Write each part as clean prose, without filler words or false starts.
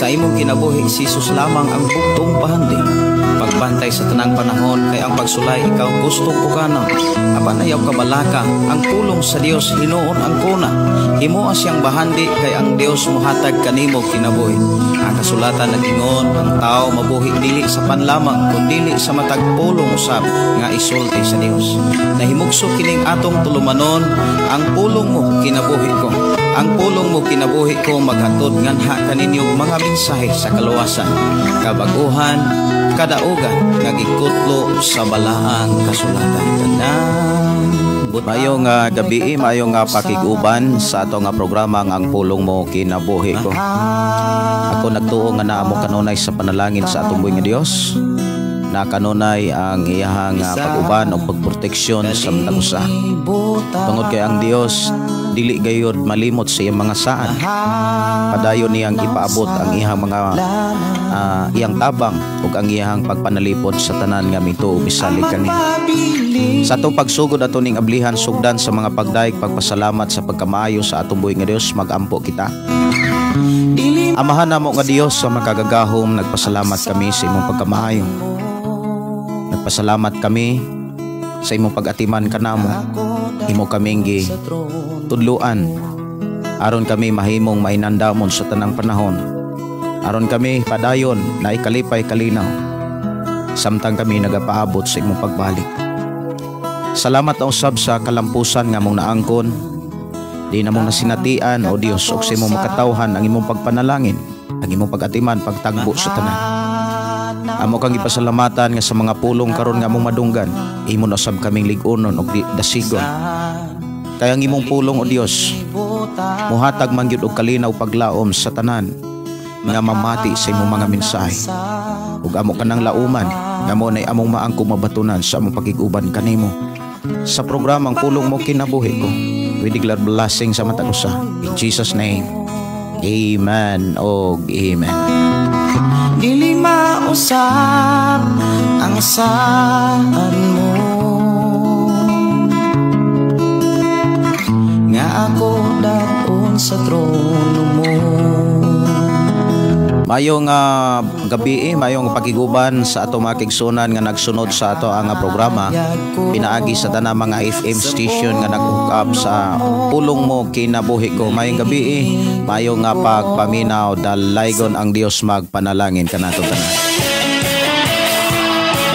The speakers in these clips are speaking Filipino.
Sa imong kinabuhi si Jesus lamang ang bugtong pahandi. Pagbantay sa tanang panahon kay ang pagsulay ikaw gusto ko kana. Apan ayaw kabalaka ang pulong sa Dios hinuon ang kuna. Himuha siyang bahandi kay ang Dios mohatag kanimo kinabuhi. Ang kasulatan nagingon ang tao mabuhi dili sa panlamang kundi sa matag pulong usab nga isulti sa Dios. Nahimugso kining atong tulumanon ang pulong mo kinabuhi ko. Ang pulong mo kinabuhi ko maghatod nganha kaninyong mga mensahe sa kaluwasan, kabaguhan, kadaugan nagikutlo sa balaang kasulatan. Mayong gabi, mayong pakiguban sa ato nga programa ang pulong mo kinabuhi ko. Ako nagtuo nga naamo kanunay sa panalangin sa atong buhing Dios na kanunay ang iyahang pag-uban o pagproteksyon sa matag usa. Tungod kay ang Dios dili gayud malimot sa iyang mga saan. Padayon niyang ipaabot ang iyang mga iyang tabang ug ang iyang pagpanalipod sa tanan nga mituo bisalig kani. Sa atong pagsugod ato ning ablihan sugdan sa mga pagdaig pagpasalamat sa pagkamaayo sa atong buhing nga Dios, magampo kita. Amahan namo nga Dios sa makagagahom, nagpasalamat kami sa imong pagkamaayo. Nagpasalamat kami sa imong pag-atiman kanamo. Imo kaming tudluan aron kami mahimong mainandamon sa tanang panahon. Aron kami padayon na ikalipay kalinaw samtang kami nagapaabot sa imong pagbalik. Salamat na usab sa kalampusan nga mong naangkon. Di na mong nasinatian o Dios og sa imong makatawhan ang imong pagpanalangin, ang imong pag-atiman, pagtagbo sa tanan. Amo kang ipasalamatan nga sa mga pulong karon nga mong madunggan, imo na usab kaming lig-unon og dasigon. Kaya ang imong pulong o Dios muhatag man gyud og kalinaw paglaom sa tanan nga mamati sa imong mga mensahe. Ug amo kanang lauman nga mo nay among maangkong mabatunan sa among pakiguban kanimo. Sa programang pulong mo kinabuhi ko, we declare blessing sa matag usa. In Jesus name, amen og amen. Dili mausap ang saan mo nga ako daon sa trono mo. Mayong gabi, mayong pakiguban sa ato mga kigsunan nga nagsunod sa ato ang programa. Pinaagi sa tanang mga FM station nga nag-hook up sa pulong mo kinabuhi ko. Mayong gabi, mayong pagpaminaw dalaygon ang Dios magpanalangin kanato tanan.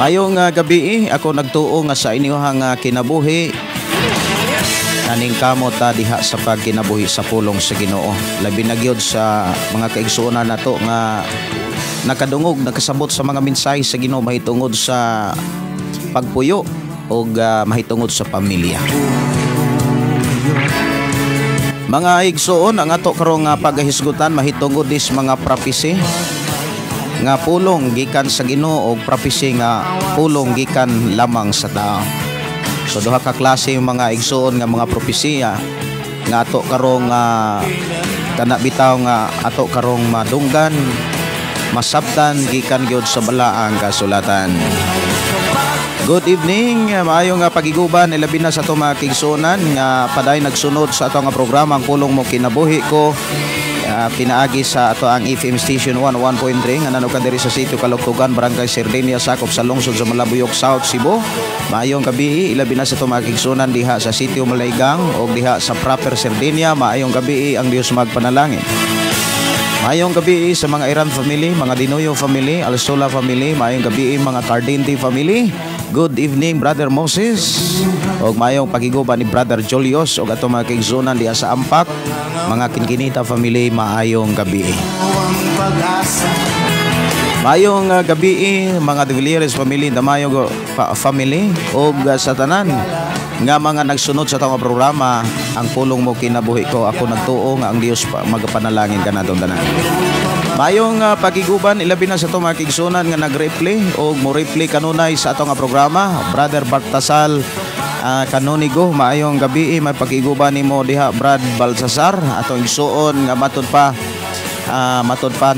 Mayong gabi, ako nagtuo nga sa inyong kinabuhi naning kamot diha sa pagkinabuhi sa pulong sa Ginoo. Labi na gyud sa mga kaigsuonan nato nga nakadungog, nakasabot sa mga mensahe sa Ginoo mahitungod sa pagpuyo o mahitungod sa pamilya. Mga igsuon, ang ato karong pagahisgutan mahitungod dis mga prophecy nga pulong gikan sa Ginoo o prophecy nga pulong gikan lamang sa tao. So duha ka klase yung mga igsuon nga mga propesiya nga ato karong kana bitaw nga ato karong madunggan, masabtan gikan gyud sa balaang kasulatan. Good evening, maayong pagiguban ilabi na sa ato mga kigsuonan nga paday nagsunod sa ato nga programa ang pulong mo kinabuhi ko. Pinaagi sa ato ang FM station 101.3 nga nanukan diri sa sitio Kalugtugan, Barangay Sardinia, sakop sa lungsod sa Malabuyok, South Cebu. Maayong gabi, ilabi na sa itong mga kigsunan diha sa sitio Malaygang o diha sa proper Sardinia. Maayong gabi, ang Dios magpanalangin. Maayong gabi sa mga Iran family, mga Dinoyo family, Alsola family. Maayong gabi mga Cardinti family. Good evening, Brother Moses. O mayong pagiguban ni Brother Julius o ato mga kigsunan diha sa Ampak. Mga Kinkinita family, maayong gabi. Mayong gabi mga De Villeres family, damayong family o sa tanan nga mga nagsunod sa tawag programa ang pulong mo kinabuhi ko. Ako nagtuo nga ang Dios magapanalangin kanatong tanan. Mayong pagiguban ilabi na sa itong mga kigsunan nga nag-replay o mo-replay kanunay sa atong programa. Brother Bartasal Kanonigo, maayong gabi, may pagiguban ni mo diha Brad Balsasar atong igsuon nga matud pa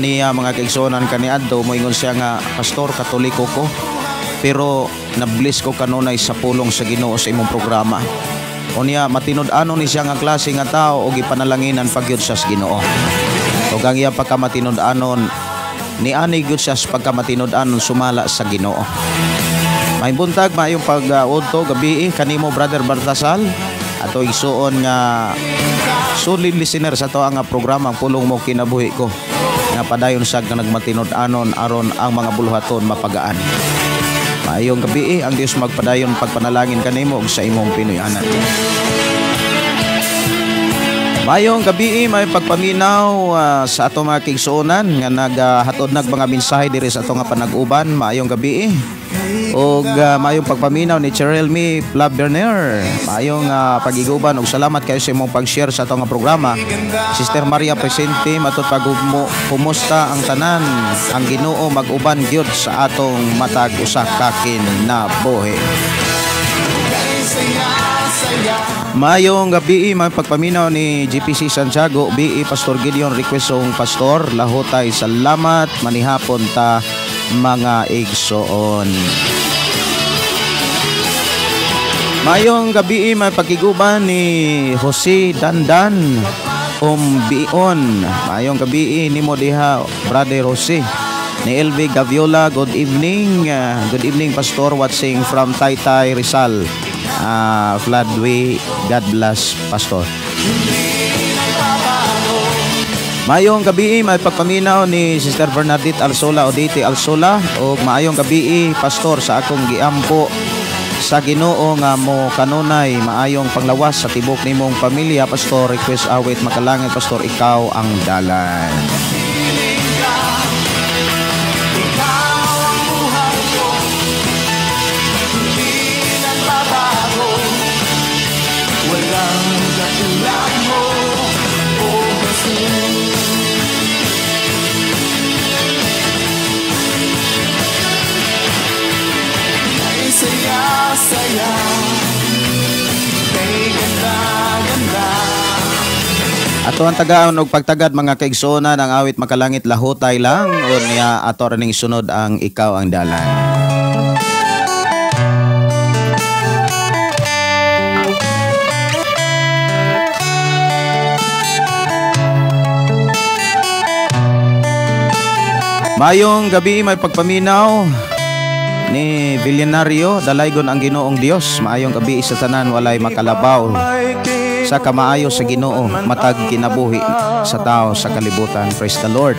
niya mga kaigsuonan kaniadto moingon siya nga pastor katoliko ko pero nabliss ko kanunay sa pulong sa Ginoo sa imong programa. Unya matinud-anon ni siya nga klase nga tao og ipanalanginan pagyud sa Ginoo. ug ang iyang pagkamatinud-anon ni ani gyud siya sa pagkamatinud-anon sumala sa Ginoo. May buntag maayong pag-udto gabi kanimo Brother Bartasal ato isuon nga solid listener sa to ang programa Pulong Mo Kinabuhi Ko nga padayon sad nga nagmatinud-anon aron ang mga buluhaton mapagaan. Maayong gabi ang Dios magpadayon pagpanalangin kanimo ug sa imong pinuy-anan. Mayong gabi may pagpaminaw sa ato mga kigsuonan nga naghatod nag mga mensahe diri sa ato nga panag-uban. Mayong gabi og mayong pagpaminaw ni Cherelmi Plaberner. Mayong pagiguban og salamat kayo sa imong pag-share sa ato nga programa. Sister Maria Presente matud pagugmo kumusta ang tanan ang Ginoo mag-uban gyud sa atong matag usa ka kinabuhi. Mayong gabi may pagpaminaw ni GPC Santiago BE Pastor Gideon Requesong Pastor lahutay salamat manihapon ta mga igsoon. Mayong gabi may pagiguban ni Jose Dandan Bion. Mayong gabi nimo diha Brother Jose. Ni LV Gaviola, good evening. Good evening Pastor watching from Taytay Rizal. Floodway, God bless Pastor. Mayong gabi may pagpaminaw ni Sister Bernadette Alsola Odete Alsola o maayong gabi Pastor sa akong giampo sa Ginoo nga mo kanunay maayong panglawas sa tibok nimong pamilya Pastor. Request awit makalangit Pastor ikaw ang dalan. Saya kay ganda. Ato ang tagaan og pagtagad mga kaigsoona ng awit makalangit lahutay lang o niya ato ning sunod ang ikaw ang dalan. Mayong gabi may pagpaminaw ni Villonario, dalaygon ang Ginoong Dios. Maayong gabi sa tanan walay makalabaw sa kamaayo sa Ginoo matag kinabuhi sa tao sa kalibutan. Praise the Lord.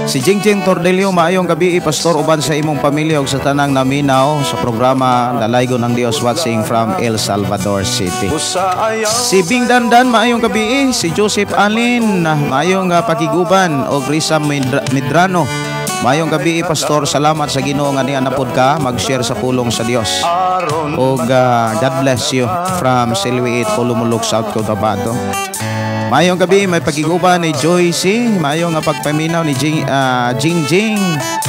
Si Jingjing Tordelio, maayong gabi Pastor uban sa imong pamilya ug sa tanang naminaw sa programa Dalaygon ang Dios watching from El Salvador City. Si Bing Dandan, maayong gabi. Si Joseph Alin, maayong pakiguban og Risa Medrano. Mayong gabi Pastor, salamat sa Ginoo nga niya napod ka mag-share sa pulong sa Dios. Og God bless you from Silwiit, Pulumulok, South Cotabato. Mayong gabi may pagiguban ni Joyce, mayong nga pagpaminaw ni Jingjing,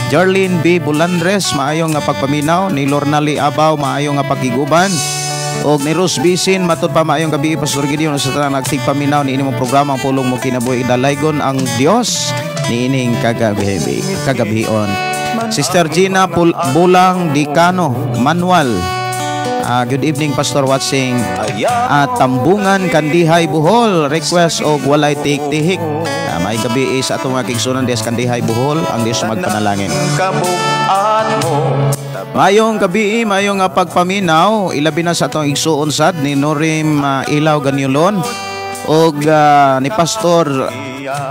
Jarlene B. Bulandres, mayong nga pagpaminaw ni Lornali Abaw, mayong nga pagiguban. Og ni Rose Bisin, matud pa mayong gabi Pastor Gideon sa tanang nagtigpaminaw ni inimong programa ang Pulong Mo Kinabuhi Dalaygon ang Dios niining kagabion. Sister Gina Bulang Dicano Manuel. Good evening Pastor watching Tambungan Kandihay Bohol. Request og walay tik-tihik. May gabi sa atong mga kigsunan des Kandihay Bohol ang Dios magpanalangin. Mayong gabi, mayong pagpaminaw ilabi na sa atong igsuon sad ni Norim Ilaw Ganyulon og ni Pastor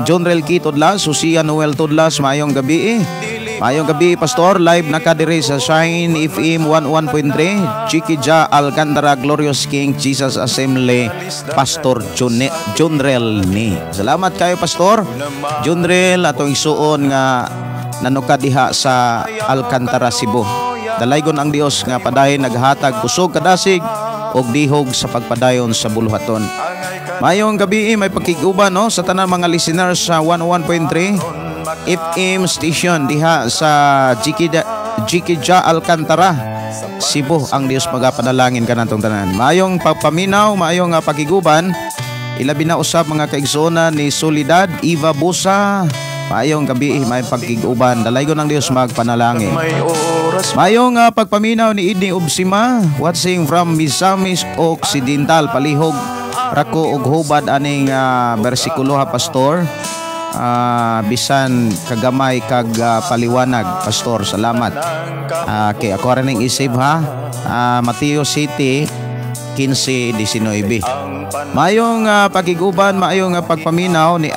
John Relki Tudlas, Susia Noel Tudlas. Mayong gabi Pastor, live nakadiri sa Shine FM 11.3 Chiquija Alcantara Glorious King Jesus Assembly Pastor Junrel ni. Salamat kayo Pastor Junrel atong isuon nga nanukad diha sa Alcantara Cebu. Dalaygon ang Dios nga padayon naghatag kusog kadasig og dihog sa pagpadayon sa buluhaton. Mayong gabi may pagkiguban sa tanang mga listeners sa 101.3 FM station diha sa Chiquija Alcantara Cebu. Ang Dios magapanalangin kanatong tanan. Mayong pagpaminaw, mayong pagkiguban ilabi na usab mga kaigsoona ni Soledad Eva Busa. Mayong gabi may pagkiguban dalaygon ang Dios magpanalangin. Mayong pagpaminaw ni Idni Ubsima watching from Misamis Occidental palihog rako og hubad aning bersikulo Pastor. bisan kagamay kag paliwanag pastor. Salamat. Kay ako rin isip ha. Mateo City 15:19. Mayong pagiguban, mayong pagpaminaw ni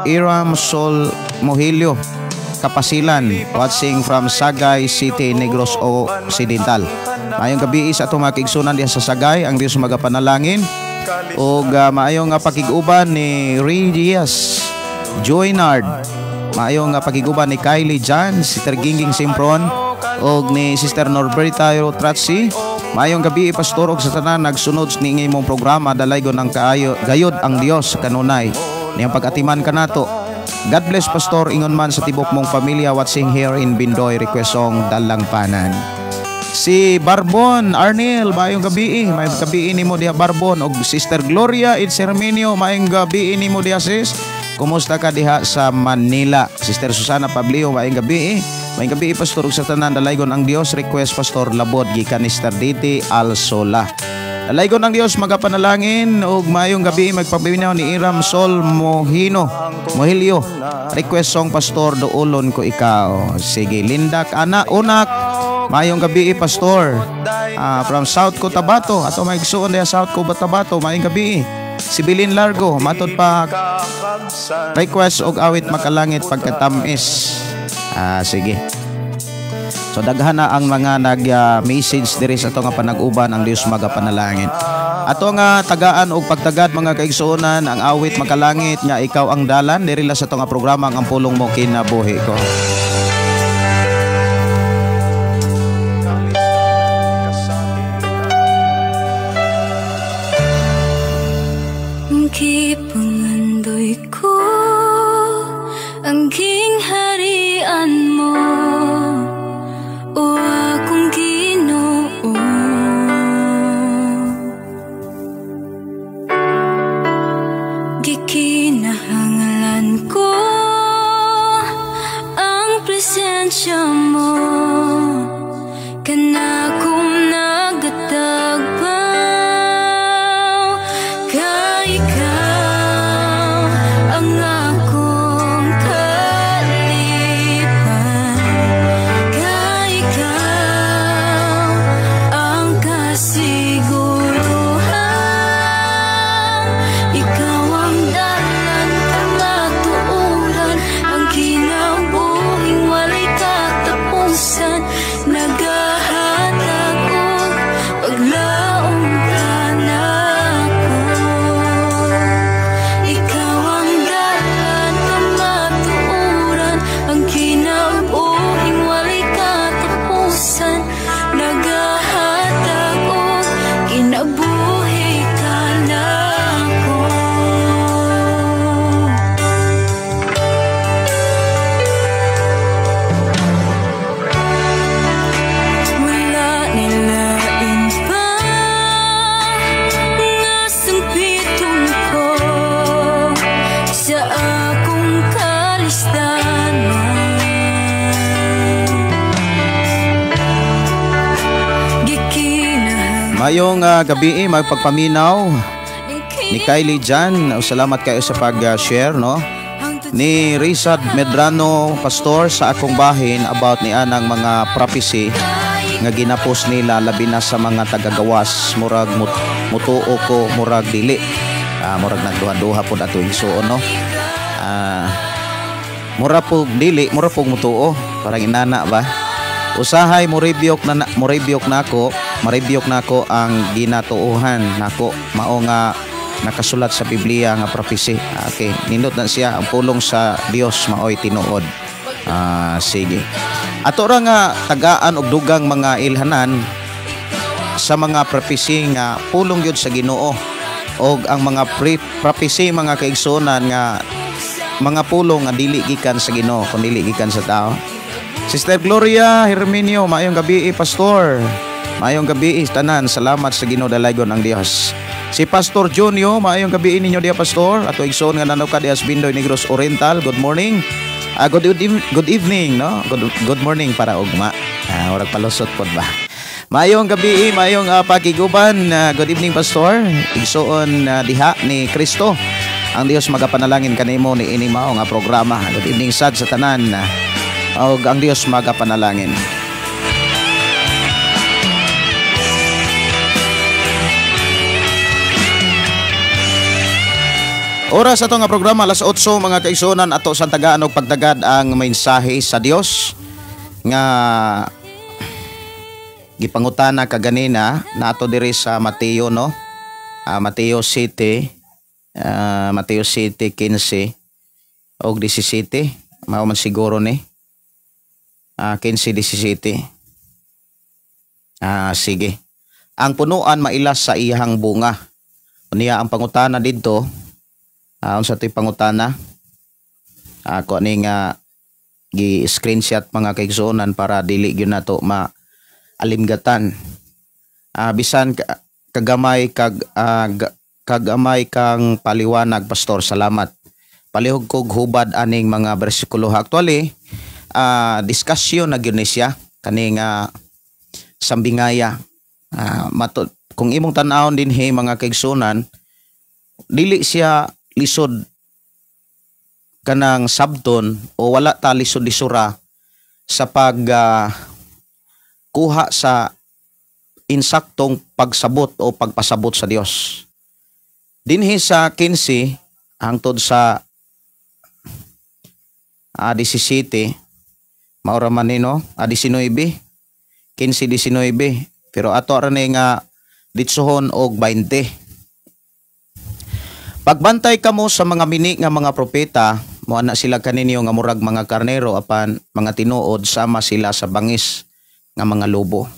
Iram Sol Mohilio Kapasilan, watching from Sagay City, Negros Occidental. Mayong gabi sa atong makigsunan diha sa Sagay, ang Dios magapanalangin. O mayong pakiguban ni Ray Diaz Joynard, mayong pakiguban ni Kylie Jan, Sister Ginging Simpron, o ni Sister Norberta Tratsi. Mayong gabi pastor og sa tanan nagsunod ni imong programa dalaygon ang gayod ang Dios kanunay niyang pag-atiman kanato. God bless pastor, ingon man sa tibok mong pamilya watching here in Bindoy, request song Dalang Panan. Si Barbon Arnel, mayong gabi nimo diha Barbon, og Sister Gloria Herminio, mayong gabi nimo diha sis. Kumusta ka diha sa Manila? Sister Susana Pablio, mayong gabi. Mayong gabi pastor ug sa tanan dalaygon ang Dios, request pastor Labod gikan ni Sister Diti Alsola. Dalaygon ang Dios magapanalangin ug mayong gabi magpaminaw ni Iram Sol Mohilio, request song pastor Doolon ko ikaw. Sige, Lindak Ana Unak, mayong gabi pastor. From South Cotabato, ato maigsuon diha South Cotabato, mayong gabi. Si Bilin Largo, matod pa request og awit makalangit pagkatamis. Sige. So daghan na ang mga nag-message diri sa ato nga panag-uban, ang Dios magapanalangin. Ato nga tagaan og pagtagad mga kaigsuonan ang awit makalangit nga ikaw ang dalan diri la sa ato nga programa ang pulong mo kinabuhi ko. Kipangandoy ko ang gingharian mo, o akong Ginoo. Gikinahanglan ko ang presensya mo, kanakong nagatagpaw ka ikaw ang akong kalipan, ka ikaw ang kasiguruhan, ikaw ang dalan kamatuuran, ang kinabuhing walay katapusan, nagahatag og paglaong ka nako. Ikaw ang dalan kamatuuran, ang kinabuhing walay katapusan, nagahatag og kinabuhi ka nako. Wala nilain pa nga sumpiton ko sa akong kalistanan. Gikinahanglan Mayong gabi magpagpaminaw ni Kylie Jan. Salamat kayo sa pag-share no. Ni Rizad Medrano pastor sa akong bahin about ni anang mga prophecy nga ginapos nila labi na sa mga tagagawas, murag mutuo ko, murag dili. Murag nagduha-duha pud ato igsuon no. Mura pug dili, mura pug mutuo, parang inana ba. Usahay mo rebuke nako ang ginatuohan nako, mao nga nakasulat sa Biblia nga prophecy. Okay, nindot na siya ang pulong sa Dios maoy tinuod. Sige. Ato ra nga tagaan og dugang mga ilhanan sa mga prophecy nga pulong gyud sa Ginoo, og ang mga prophecy mga kaigsunan nga mga pulong nga dili gikan sa Ginoo kun dili gikan sa tao. Sister Gloria Herminio, mayong gabi pastor. Mayong gabi tanan, salamat sa Ginoo dalaygon ang Dios. Si Pastor Junio, maayong gabi ninyo diya pastor. Ato igsoon nga nanaw ka diya sa Bindoy, Negros Oriental. Good morning. Good evening, no? Good morning para ugma. Orag palusot pod ba. Mayong gabi, mayong pakiguban. Good evening pastor. Igsoon diha ni Kristo. ang Dios magapanalangin kanimo ni ini mao nga programa. Good evening sad sa tanan. Og ang Dios magapanalangin. Oras ato nga programa alas 8 mga kaigsunan ato sa tagaan og pagdagad ang mensahe sa Dios nga gipangutana kaganina nato diri sa Mateo no. Mateo City 15 og 17 mao man siguro ni 15-17. Sige. Ang punuan mailas sa iyang bunga. Unya ang pangutana didto unsa to'y pangutana? Ako ani nga gi-screenshot mga kaigsuonan para dili gyud nato maalimgatan. Bisan kagamay kagamay kang paliwanag pastor, salamat. Palihog kog hubad aning mga bersikulo. Actually, discussion na gyud ni siya kaning sambingaya. Kung imong tan-awon dinhi mga kaigsuonan, dili siya lisod kanang sabton o wala ta lisod-lisura sa pag kuha sa insaktong pagsabot o pagpasabot sa Dios. Dinhi sa 15 hangtod sa 17 maura man ni no 19 15-19 pero ato ra ni nga ditsohon og 20. Pagbantay kamo sa mga mini nga mga propeta, moa na sila kaninyo nga murag mga karnero apan mga tinuod sama sila sa bangis nga mga lobo.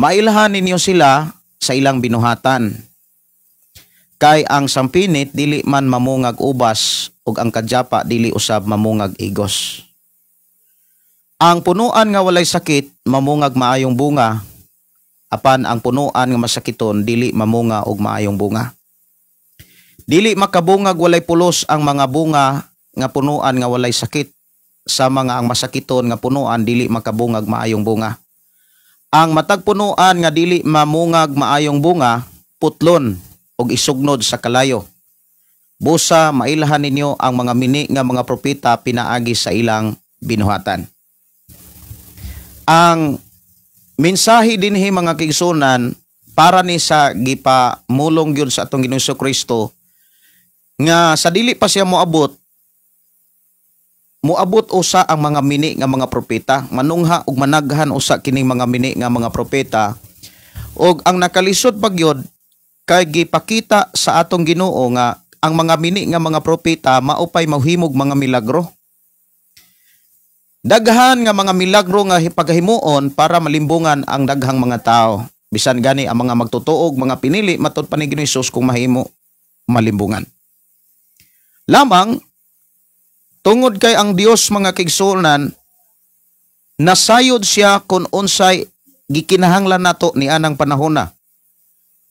Mailhan ninyo sila sa ilang binuhatan. Kay ang sampinit dili man mamungag ubas ug ang kadyapa dili usab mamungag igos. Ang punuan nga walay sakit mamungag maayong bunga, apan ang punuan nga masakiton dili mamunga og maayong bunga. Dili makabungag walay pulos ang mga bunga nga punuan nga walay sakit, sama nga ang masakiton nga punuan dili makabungag maayong bunga. Ang matag punuan nga dili mamungag maayong bunga putlon og isugnod sa kalayo. Busa mailahan ninyo ang mga mini nga mga propeta pinaagi sa ilang binuhatan. Ang mensahe dinhi mga kaigsunan para ni sa gipamulong gyud sa atong Ginoong Kristo nga sa dili pa siya moabot usa ang mga mini nga mga propeta, manungha ug managhan usa kining mga mini nga mga propeta, ug ang nakalisod pagyod kay gipakita sa atong Ginoo nga ang mga mini nga mga propeta maupay mahimog mga milagro. Daghan nga mga milagro nga paghimuon para malimbungan ang daghang mga tao. Bisan gani ang mga magtutuog, mga pinili matud pa ni Ginoong Hesus kung mahimo malimbungan. Lamang tungod kay ang Dios mga kaigsuonan nasayod siya kung unsay gikinahanglan nato ni anang panahona.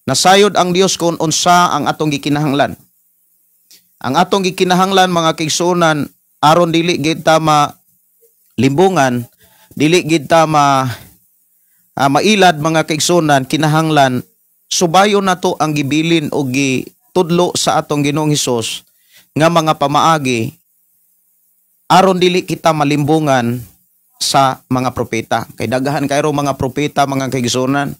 Nasayod ang Dios kung unsa ang atong gikinahanglan. Ang atong gikinahanglan mga kaigsuonan aron dili gid ta limbungan, dili gid ta mailad mga kaigsuonan, kinahanglan subayon nato ang gibilin o gitudlo sa atong Ginoong Hesus nga mga pamaagi aron dili kita malimbungan sa mga propeta. Kay daghan kayro mga propeta mga kaigsuonan.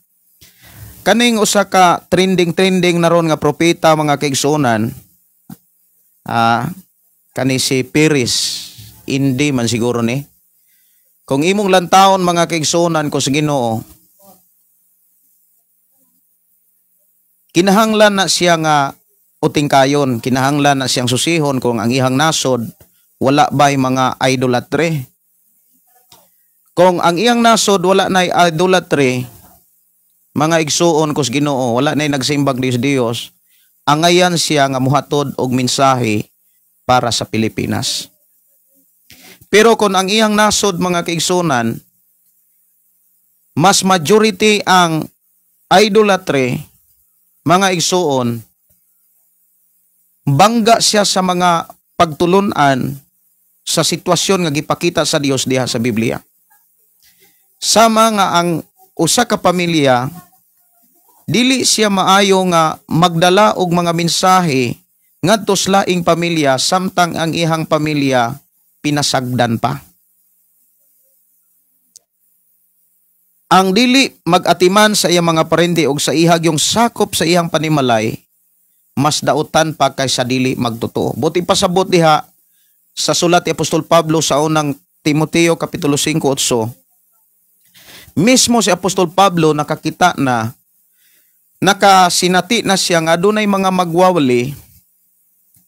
Kaning usa ka trending naron nga propeta mga kaigsuonan, kani si Peres, hindi man siguro ni. Kung imong lantawon mga kaigsuonan ko sa Ginoo, kinahanglan na siya nga utingkayon, kinahanglan na siyang susihon kung ang ihang nasod wala ba'y mga idolatry. Kung ang iyang nasod wala na idolatry, mga igsuon ko sa Ginoo, wala na nagsimbag Dios, angayan siya nga muhatod og mensahe para sa Pilipinas. Pero kung ang iyang nasod mga kaigsuonan, mas majority ang idolatry, mga igsuon, bangga siya sa mga pagtulunan sa sitwasyon nga gipakita sa Dios diha sa Biblia. Sama nga ang usa ka pamilya dili siya maayo nga magdala og mga mensahe ngadto sa laing pamilya samtang ang ihang pamilya pinasagdan pa. Ang dili mag-atiman sa iyang mga parente o sa ihag yung sakop sa iyang panimalay, mas dautan pa kaysa dili magtotoo. Buti pasabot diha sa sulat ni Apostol Pablo sa unang Timoteo Kapitulo 5:8. Mismo si Apostol Pablo nakakita na, nakasinati na siya nga adunay mga magwawali,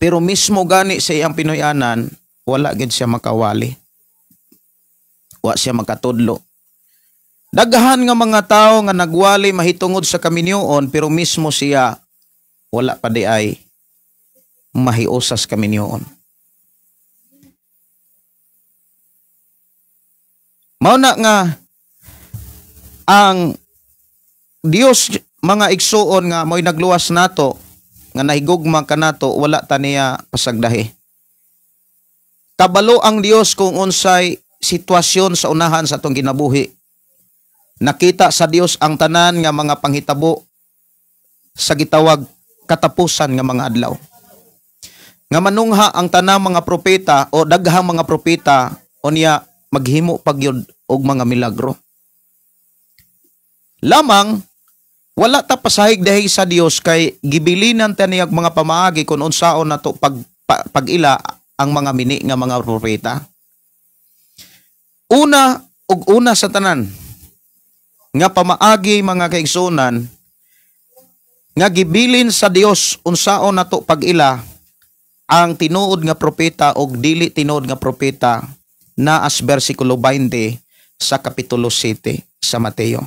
pero mismo gani sa iyang Pinoyanan, wala gid siya makawali. Wa siya makatudlo. Daghan nga mga tao nga nagwali mahitungod sa kaminyoon, pero mismo siya wala pa di ay mahiusas kaminyoon. Mao na nga ang Dios mga igsuon nga mo'y nagluwas nato, nga nahigugma kanato, wala ta niya pasagdahi. Kabalo ang Dios kung unsay sitwasyon sa unahan sa atong ginabuhi. Nakita sa Dios ang tanan nga mga panghitabo sa gitawag katapusan nga mga adlaw. Nga manungha ang tanang mga propeta o daghang mga propeta unya maghimo pagyud og mga milagro. Lamang wala ta pasahig dahil sa Dios kay gibilinan ta niyag mga pamaagi kung unsaon nato pag-ila ang mga mini nga mga propeta. Una sa tanan nga pamaagi mga kaigsunan nga gibilin sa Dios unsaon nato pag-ila ang tinuod nga propeta og dili tinuod nga propeta na as bersikulo 20 sa kapitulo 7 sa Mateo.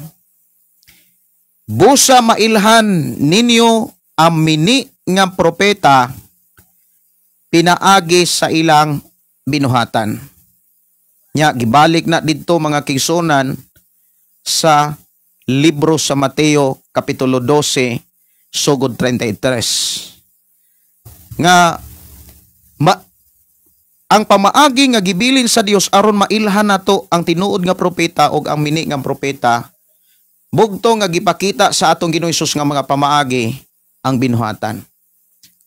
Busa mailhan ninyo ang mini nga propeta pinaagi sa ilang binuhatan. Nya gibalik na didto mga kaigsunan sa libro sa Mateo kapitulo 12 sugod 33. Nga ang pamaagi nga gibilin sa Dios aron mailhan nato ang tinuod nga propeta ug ang mini nga propeta, bugto nga gipakita sa atong Ginoong Hesus nga mga pamaagi ang binuhatan.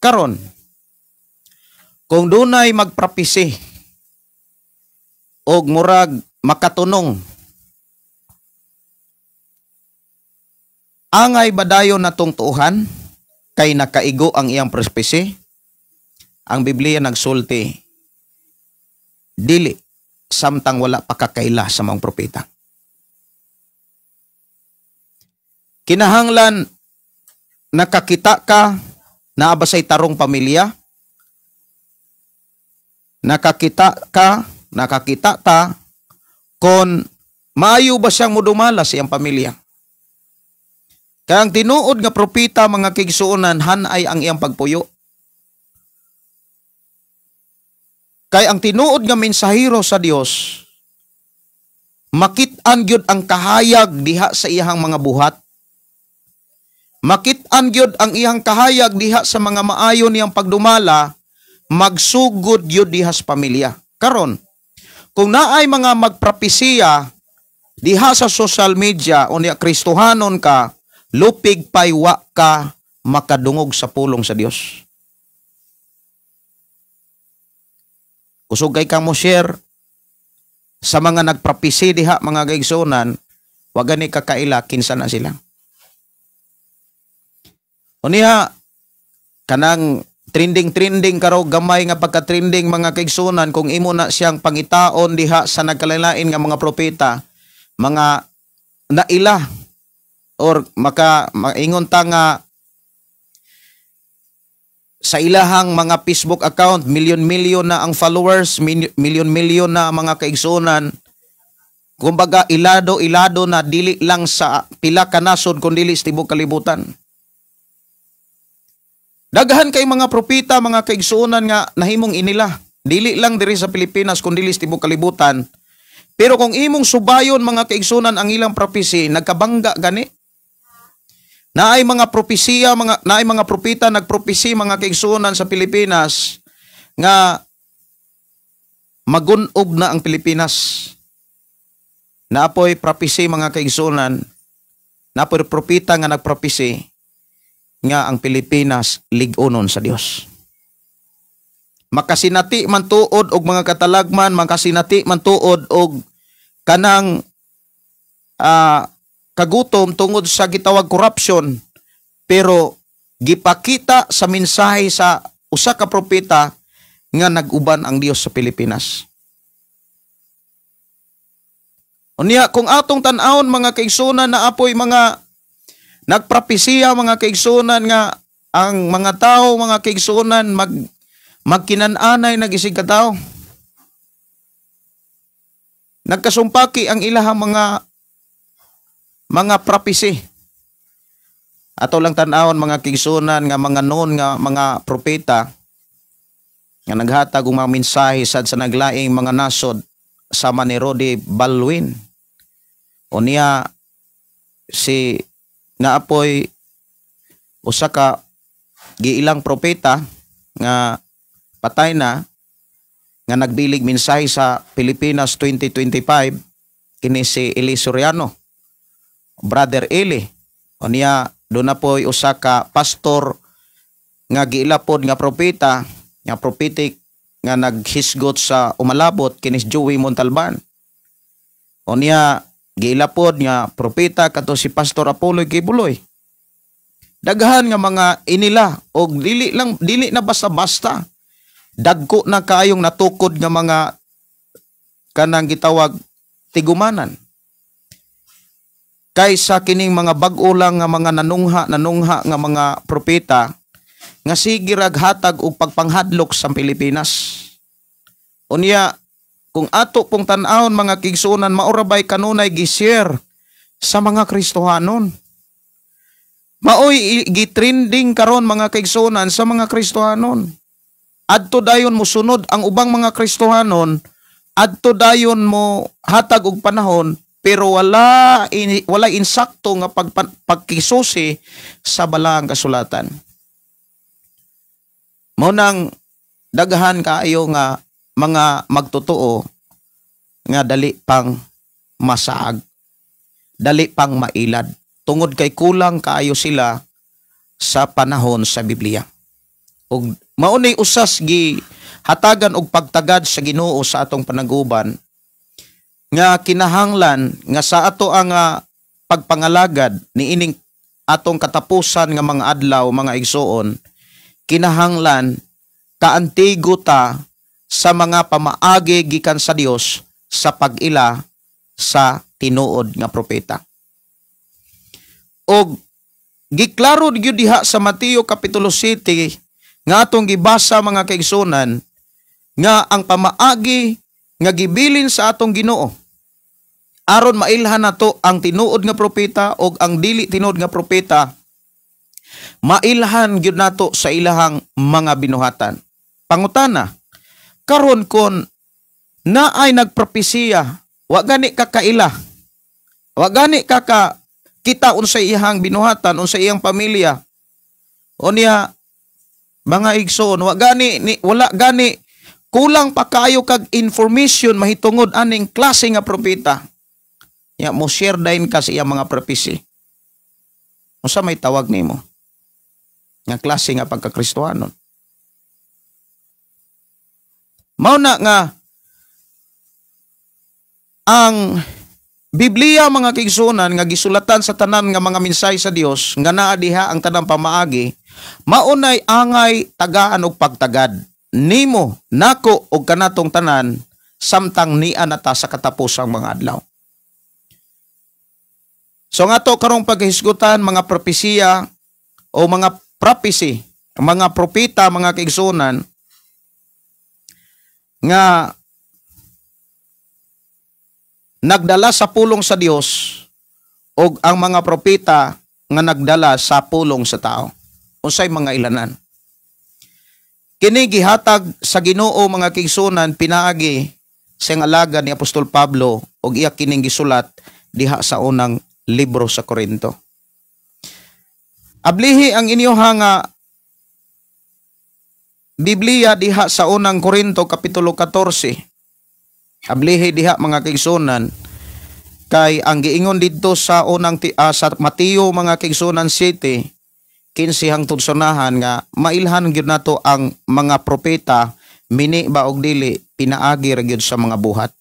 Karon, kung dunay magprapisi og murag makatunong, angay badayon natong tuuhan kay nakaigo ang iyang propesi? Ang Biblia nagsulti, dili, samtang wala pakakaila sa mga propeta. Kinahanglan nakakita ka na abasay tarong pamilya, nakakita ta kung maayo ba siyang mudumala sa iyang pamilya. Kaya ang tinuod nga propeta mga kaigsuonan hanay ang iyang pagpuyo. Kay ang tinuod nga mensahero sa Dios makit-an gyud ang kahayag diha sa iyang mga buhat. Makit-an gyud ang iyang kahayag diha sa mga maayo niyang pagdumala, magsugod gyud diha sa pamilya. Karon, kung naay mga magpropesiya diha sa social media o niya Kristohanon ka, lupig paywa ka makadungog sa pulong sa Dios. Kusugay kang mo share sa mga nagpropesi diha mga kaigsuonan, wa gani kakaila kinsa na sila. Unya kanang trending karo gamay nga pagka-trending mga kaigsuonan, kung imo na siyang pangitaon diha sa nagkalain nga mga propeta, mga naila or maingon ta nga sa ilahang mga Facebook account, milyon-milyon na ang followers, milyon-milyon na ang mga kaigsuonan. Kumbaga, ilado na dili lang sa pila ka nasod kundi sa tibok kalibutan. Daghan kay mga propeta, mga kaigsuonan nga nahimong inila. Dili lang diri sa Pilipinas kundi sa tibok kalibutan. Pero kung imong subayon mga kaigsuonan ang ilang propesi, nagkabangga gani. Naay mga propesiya, naay mga propeta nagpropesi mga kaigsuonan sa Pilipinas nga magunob na ang Pilipinas. Naapoy propesi mga kaigsuonan, naapoy propeta nga nagpropesi nga ang Pilipinas lig-unon sa Dios. makasinati man tuod og mga katalagman, makasinati man tuod og kanang kagutom tungod sa gitawag corruption, pero gipakita sa mensahe sa usa ka propeta nga nag-uban ang Dios sa Pilipinas. Unya kung atong tan-awon mga kaigsunan na apoy mga nagpropesiya mga kaigsunan nga ang mga tao mga kaigsunan magkinananay nagisig ka tao. Nagkasumpaki ang ilahang mga propesi. Ato lang tan-awon mga kaigsunan nga mga noon nga mga propeta nga naghatag og mga mensahe sad sa naglaing mga nasod sama ni Rodi Balwin. Unya si naapoy usa ka giilang propeta nga patay na nga nagbilig mensahe sa Pilipinas 2025 kini si Eli Soriano, Brother Eli. Unya doon na po'y usa ka pastor nga giilapod nga propeta, nga prophetic nga naghisgot sa umalabot kini Joey Montalban. Unya giilapod nga propeta kato si Pastor Apollo Kibuloy. Daghan nga mga inila og dili na basta-basta. Dagko na kaayong natukod nga mga kanang gitawag tigumanan. Kaysa kining mga bag-o lang nga mga nanungha nga mga propeta nga sige raghatag og pagpanghadlok sa Pilipinas. Unya kung ato pong tan-awon mga kigsunan maurabay kanunay gi-share sa mga Kristohanon. Maoy gitrending karon mga kigsunan sa mga Kristohanon. Adto dayon mo sunod ang ubang mga Kristohanon, adto dayon mo hatag og panahon pero wala insakto nga pagkisusi sa balaang kasulatan. Mao nang daghan kaayo nga mga magtotoo nga dali pang masaag, dali pang mailad tungod kay kulang kaayo sila sa panahon sa Biblia. Ug mao ni usas gi hatagan og pagtagad sa Ginoo sa atong panaguban nga kinahanglan nga sa ato ang pagpangalagad niining atong katapusan nga mga adlaw mga igsoon, kinahanglan kaantigo ta sa mga pamaagi gikan sa Dios sa pag-ila sa tinuod nga propeta. Og giklaro gyud diha sa Mateo kapitulo 7 nga atong gibasa mga kaigsunan nga ang pamaagi nga gibilin sa atong Ginoo aron mailhan nato ang tinuod nga propeta og ang dili tinuod nga propeta, mailhan gyud nato sa ilahang mga binuhatan. Pangutana, karon kon naay nagpropesiya, wa gani ka kaila, wa gani ka kita unsay iyang binuhatan, unsay iyang pamilya. Unya mga igsoon, wala gani kulang pa kayo kag information mahitungod aning klase nga propeta. Ya mo share dayon ka sa iyang mga prophecy. Unsa may tawag nimo? Nga klase nga pagkakristohanon. Mao na nga ang Biblia mga kaigsunan nga gisulatan sa tanan nga mga mensahe sa Dios nga naa diha ang tanang pamaagi, maunay angay tagaan og pagtagad nimo, nako og kanatong tanan samtang niya nata sa katapusang mga adlaw. So nga to karong paghisgutan mga propesiya o mga prophecy, mga propeta mga kaigsunan nga nagdala sa pulong sa Dios o ang mga propeta nga nagdala sa pulong sa tao. Unsay mga ilanan? Kini gihatag sa Ginoo mga kaigsunan pinaagi sa alagad ni Apostol Pablo og iya kining gisulat diha sa unang libro sa Korinto. Ablihi ang inyoha nga Biblia diha sa unang Korinto kapitulo 14. Ablihi diha mga kaigsunan kay ang giingon didto sa unang sa Mateo mga kaigsunan 7 15 hangtod sunahan nga mailhan gyud nato ang mga propeta mini ba og dili pinaagi ra gyud sa mga buhat?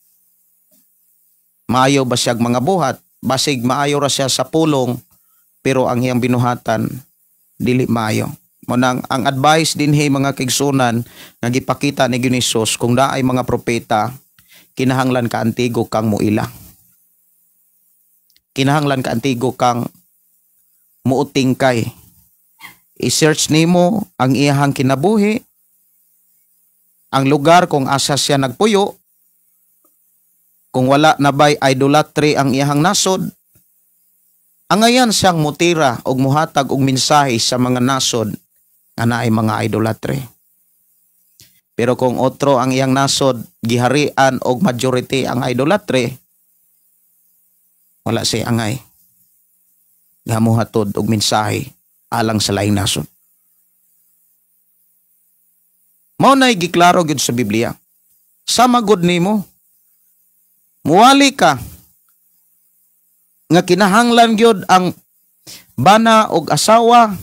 Maayo ba siyag mga buhat? Basig maayo ra siya sa pulong pero ang iyang binuhatan dili maayo. Munang ang advice dinhi mga kaigsunan nga gipakita ni Hesus kung daay mga propeta kinahanglan ka antigo kang muila. Kinahanglan ka antigo kang muuting kay. I-search nimo ang iyahang kinabuhi, ang lugar kung asa siya nagpuyo, kung wala na ba'y idolatry ang iyahang nasod, angayan siyang mutira og muhatag og mensahe sa mga nasod nga naay mga idolatry. Pero kung otro ang iyang nasod, giharian og majority ang idolatry, wala siya angay nga muhatod og mensahe alang sa laing nasod. Mao nay giklaro gyud sa Biblia. Sama gud nimo. Muwali ka nga kinahanglan gyud ang bana og asawa,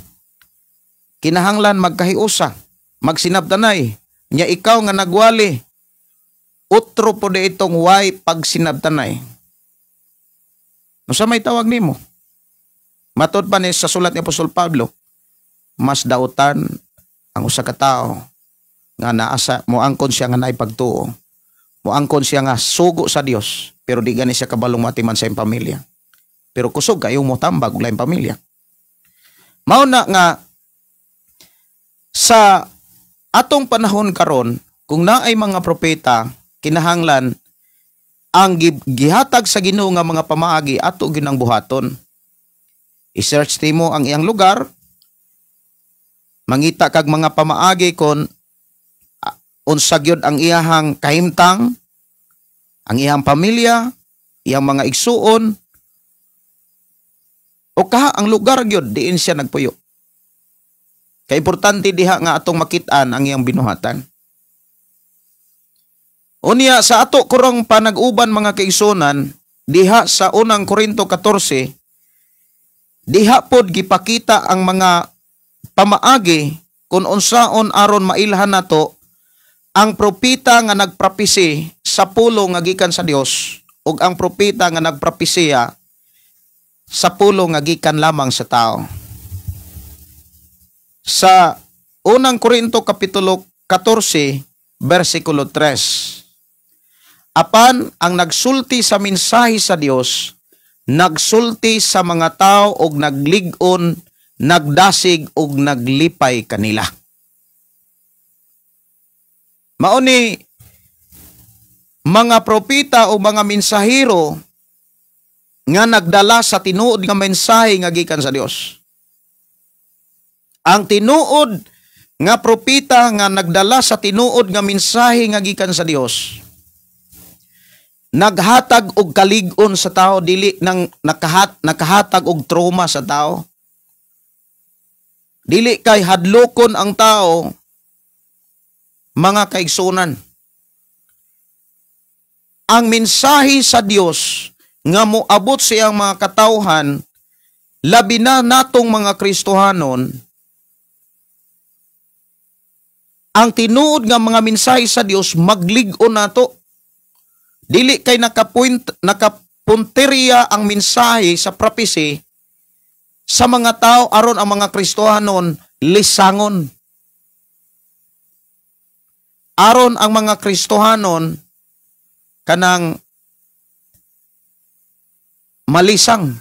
kinahanglan magkahiusa, magsinabtanay. Nya ikaw nga nagwali, utro po di itong way pagsinabtanay. Unsa may tawag nimo? Matod pa ni sa sulat ni Apostol Pablo, mas dautan ang usa ka tawo nga naasa moangkon siya nga naay pagtuo. Moangkon siya nga sugo sa Dios, pero di gani siya kabalong matiman sa iyang pamilya. Pero kusog kayo mo tambag og laing pamilya. Mao na nga sa atong panahon karon, kung naay mga propeta, kinahanglan ang gihatag sa Ginoo nga mga pamaagi ato ginang buhaton. I-search nimo ang iyang lugar, mangita kag mga pamaagi kon unsa gyud ang iyahang kahimtang, ang iyang pamilya, iyang mga igsuon, o kaha ang lugar gyud diin siya nagpuyo. Kay importante diha nga atong makit-an ang iyang binuhatan. Unya sa ato kurang panag-uban mga kaigsunan, diha sa unang Korinto 14, diha pod gipakita ang mga pamaagi kung unsaon aron mailhan nato ang propeta nga nagpropesi sa pulong nga gikan sa Dios ug ang propeta nga nagpropesiya sa pulong nga gikan lamang sa tao. Sa unang Korinto kapitulo 14 bersikulo 3. Apan ang nagsulti sa mensahe sa Dios, nagsulti sa mga tao og naglig-on, nagdasig og naglipay kanila. Mao ni mga propeta o mga mensahero nga nagdala sa tinuod nga mensahe nga gikan sa Dios. Ang tinuod nga propeta nga nagdala sa tinuod nga mensahe nga gikan sa Dios, naghatag og kalig-on sa tao, dili nang nakahatag og trauma sa tao. Dili kay hadlokon ang tao, mga kaigsunan. Ang mensahe sa Dios nga moabot sa iyang mga katawhan, labi na natong mga Kristohanon, ang tinuod nga mga mensahe sa Dios maglig-on nato. Dili kay nakapunteriya ang mensahe sa prophecy sa mga tao aron ang mga Kristohanon lisangon. Aron ang mga Kristohanon kanang malisang.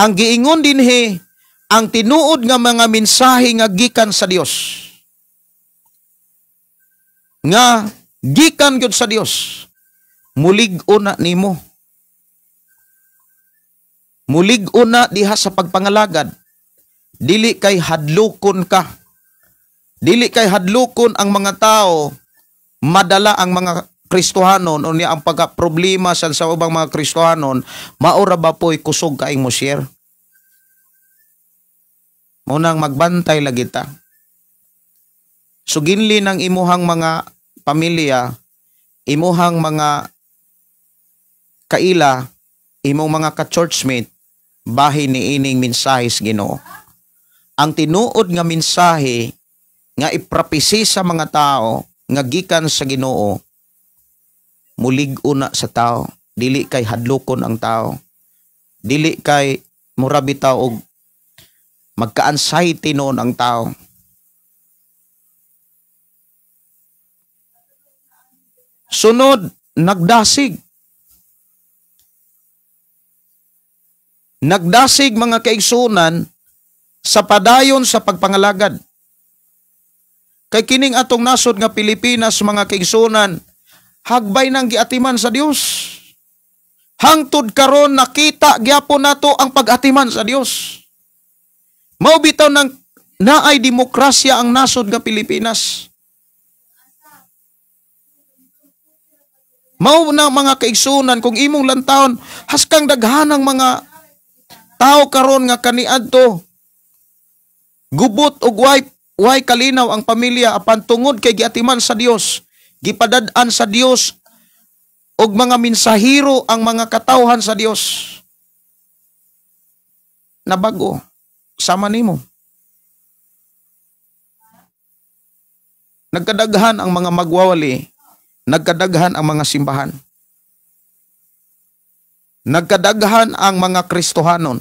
Ang giingon dinhi ang tinuod nga mga mensahe nga gikan sa Dios, nga gikan gyud sa Dios, mulig-on na nimo. Mulig-on na diha sa pagpangalagad. Dili kay hadlokon ka. Dili kay hadlokon ang mga tao, madala ang mga Kristohanon o niya ang pagka-problema sa ubang mga Kristohanon, maura ba po'y kusog kaing mo share? Munang magbantay lagi ta. Suginli ng imuhang mga pamilya, imuhang mga kaila, imong mga ka-churchmate, bahin ni ining mensahis Ginoo. Ang tinuod nga mensahe nga iprapisi sa mga tao nga gikan sa Ginoo, mulig-o na sa tao, dili kay hadlokon ang tao, dili kay murabi tao og magka-anxiety noon ang tao. Sunod, nagdasig. Nagdasig mga kaigsunan sa padayon sa pagpangalagad. Kay kining atong nasod nga Pilipinas mga kaigsunan, hagbay nang giatiman sa Dios. Hangtod karon nakita gyapon nato ang pag-atiman sa Dios. Mao bitaw nang naay demokrasya ang nasod nga Pilipinas. Mao na mga kaigsunan kung imong lantawon haskang daghanang mga tao karon nga kaniadto gubot og way kalinaw ang pamilya apan tungod kay giatiman sa Dios, gipadad-an sa Dios og mga mensahero ang mga katawhan sa Dios. Nabago sama nimo. Nagkadaghan ang mga magwawali, nagkadaghan ang mga simbahan. Nagkadaghan ang mga Kristohanon.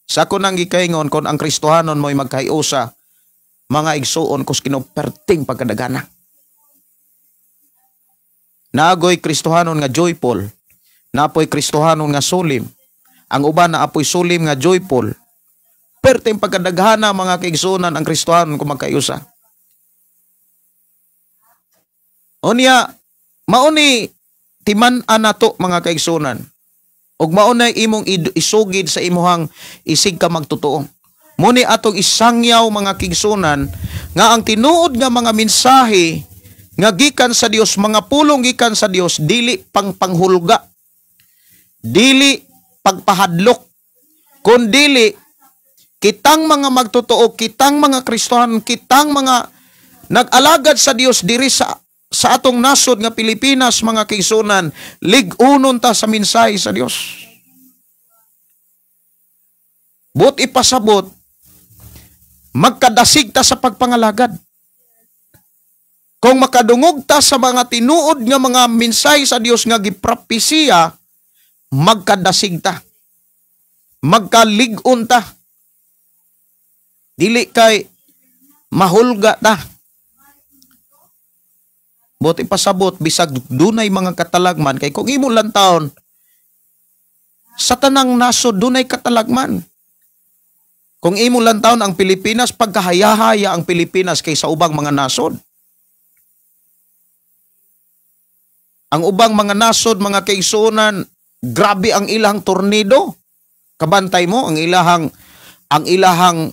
Sa ko nang gikaingon kung ang Kristohanon mo'y magkaiusa, mga igsuon kus kinoperting pagkadagana. Naagoy Kristohanon nga joyful, naapoy Kristohanon nga sulim. Ang uban na apoy sulim nga joyful. Perting pagkadaghana mga kaigsunan ang Kristohanon kung magkaiusa. Unya, mauni timan-an nato mga kaigsunan. Og maunay imong isugid sa imuhang isig ka magtotoo. Muni atong isangyaw mga kaigsunan nga ang tinuod nga mga mensahe nga gikan sa Dios, mga pulong gikan sa Dios, dili panghulga, dili pagpahadlok, kundi kitang mga magtotoo, kitang mga Kristohan, kitang mga nag-alagad sa Dios diri sa atong nasod nga Pilipinas mga kaigsunan, lig-unon ta sa mensahe sa Dios. But ipasabot, magkadasig ta sa pagpangalagad. Kung makadungog ta sa mga tinuod nga mga mensahe sa Dios nga giprapesiya, magkadasig ta. Magkalig-on ta. Dili kay mahulga ta. Buti pasabot bisag dunay mga katalagman kay kung imo lang taon sa tanang nasod dunay katalagman. Kung imo lang taon ang Pilipinas, pagkahaya-haya ang Pilipinas kaysa ubang mga nasod. Ang ubang mga nasod, mga kaigsunan, grabe ang ilang tornado. Kabantay mo ang ilahang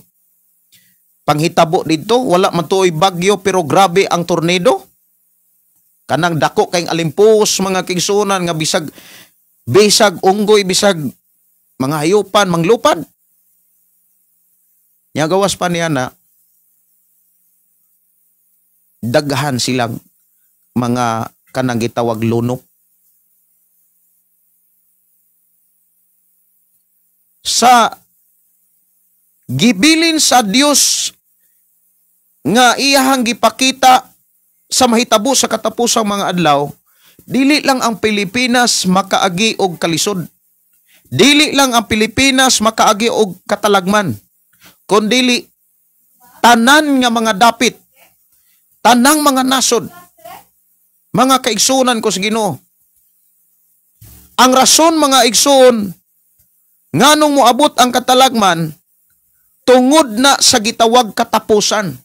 panghitabo dito, wala man tuoy bagyo pero grabe ang tornado. Kanang dako kayong alimpos mga kaigsunan nga bisag unggoy, bisag mga hayupan, manglupad. Nya gawas pa niya na daghan silang mga kanang gitawag lunok. Sa gibilin sa Dios nga iyahang gipakita sa mahitabo sa katapusang mga adlaw, dili lang ang Pilipinas makaagi og kalisod. Dili lang ang Pilipinas makaagi og katalagman. Kundi tanan nga mga dapit, tanang mga nasod, mga kaigsunan ko sa Ginoo. Ang rason mga igsuon nganong moabot ang katalagman tungod na sa gitawag katapusan.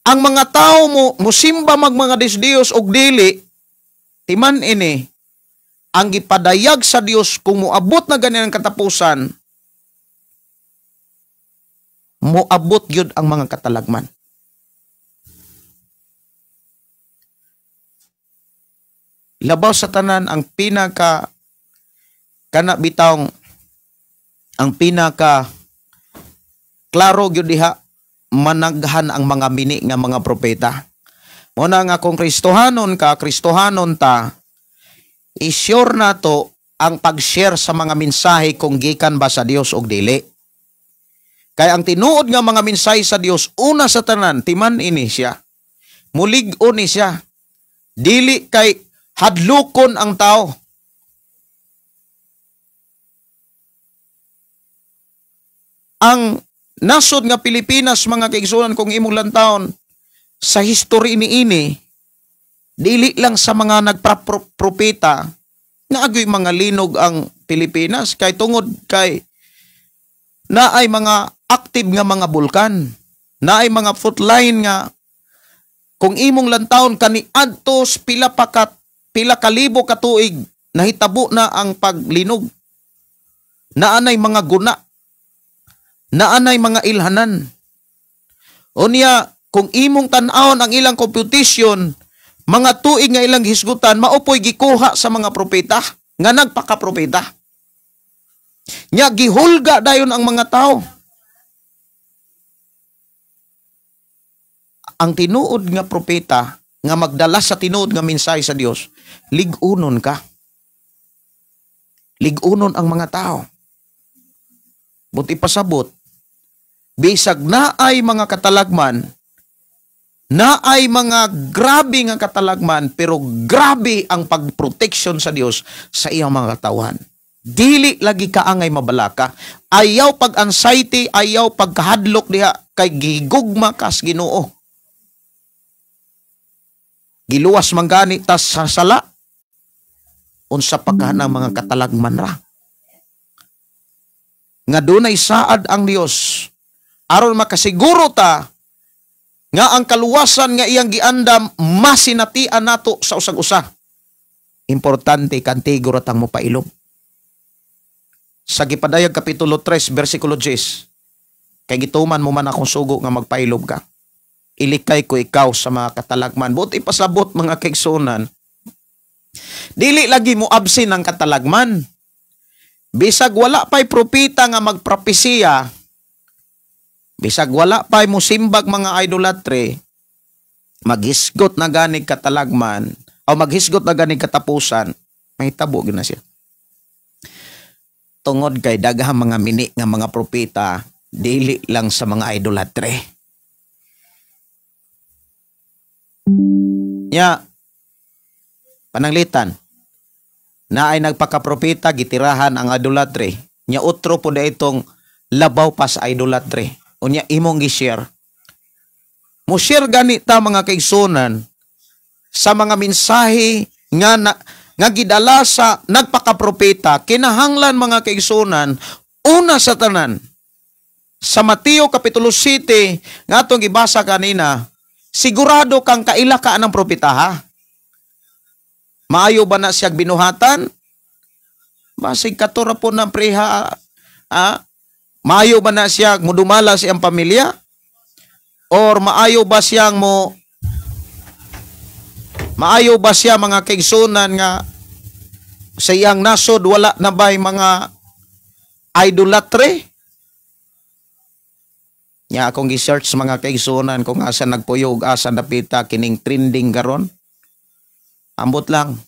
Ang mga tao musimba mga Diyos og dili, timan ini, ang gipadayag sa Dios kung moabot na ganyan ang katapusan, moabot yun ang mga katalagman. Labaw sa tanan ang klaro gyud diha managhan ang mga mini nga mga propeta. Muna nga kung Kristohanon ta, i-sure nato ang pag-share sa mga mensahe kung gikan ba sa Dios og dili. Kay ang tinuod nga mga minsay sa Dios una sa tanan timan ini siya. Mulig-on ni siya. Dili kay hadlukon ang tao. Ang nasod nga Pilipinas mga kaigsunan kung imong lantawon sa history ini dili lang sa mga nagpropeta nga agoy mga linog ang Pilipinas kay tungod kay naay mga active nga mga bulkan, naay mga fault line nga kung imong lantawon kaniadtos pila kalibo ka tuig nahitabo na ang paglinog. Naanay mga guna, naanay mga ilhanan. Unya kung imong tan-awon ang ilang computation, mga tuig nga ilang hisgutan maopoy gikuha sa mga propeta nga nagpakapropeta. Nya gihulga dayon ang mga tao. Ang tinuod nga propeta nga magdala sa tinuod nga mensahe sa Dios, lig-unon ka. Lig-unon ang mga tao. Buti pasabot, bisag naay mga katalagman, naay mga grabe nga katalagman, pero grabe ang pagproteksyon sa Dios sa iyang mga katawan. Dili lagi kaangay mabalaka. Ayaw pag-anxiety, ayaw pagkahadlok diha, kay gigugma kas Ginoo. Giluwas man gani tas sa sala. Unsa pa ka ng mga katalagman ra. Nga dunay saad ang Dios aron makasiguro ta nga ang kaluwasan nga iyang giandam masinatian nato sa usag-usa. Importante kantigo ratang mo pailog. Sa Gipadayag Kapitulo 3, versikulo 10, kay gituman mo man akong sugo nga magpailog ka. Ilikay ko ikaw sa mga katalagman. Buti pasabot mga kaigsunan, dili lagi mo absin ang katalagman. Bisag wala pa'y propita nga magpropesiya, bisag wala pa'y musimbag mga idolatre, maghisgot na ganig katalagman, o maghisgot na ganig katapusan, may tabo gina siya. Tungod kay daghang mga mini nga mga propeta, dili lang sa mga idolatre. Nya, pananglitan, na ay nagpakapropeta, gitirahan ang idolatre. Nya utro po na itong labaw pa sa idolatre. O nya imong gi-share. Mo share ganita mga kaigsunan sa mga mensahe nga gidala sa nagpakapropeta, kinahanglan mga kaigsunan, una sa tanan, sa Mateo Kapitulo 7, nga itong gibasa kanina, sigurado kang kaila ka ng propeta ha? Maayo ba na siya binuhatan? Basig katura po ng preha, maayo ba na siya mudumala siyang pamilya? Or maayo ba siyang maayo ba siya mga kaigsunan nga sa iyang nasod wala na ba'y mga idolatre? Nya akong gi-search mga kaigsunan kung asa nagpuyog, asa napita kining trending karon. Ambot lang.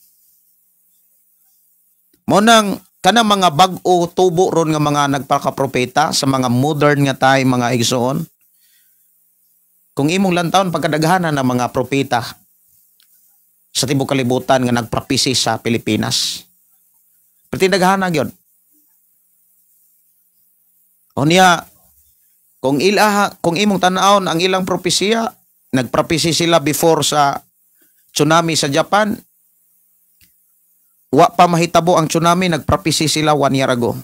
Monang kanang mga bag-o tubo ron nga mga nagpakapropeta sa mga modern nga tay mga igsoon. Kung imong lantawon pagkadaghanan ng mga propeta sa tibuok kalibutan nga nagpropesi sa Pilipinas. Pretindaghanan gyud. Unya kung imong tan-awon ang ilang propesiya, nagpropesi sila before sa tsunami sa Japan. Wa pa mahitabo ang tsunami, nagpropesi sila 1 year ago.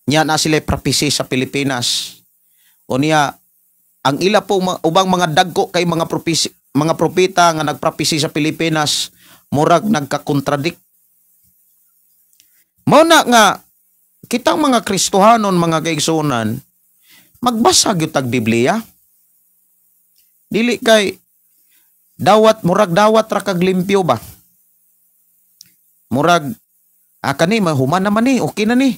Nya na sila propesi sa Pilipinas. Unya ang ila po ubang mga dagko kay mga propeta nga nagpropesi sa Pilipinas murag nagka-contradict. Mao na nga kitang mga Kristohanon mga kaigsunan magbasa gyud tag Biblia. Dili kay murag dawat ra kag limpyo ba? Murag kani mahuman naman ni, okay na ni.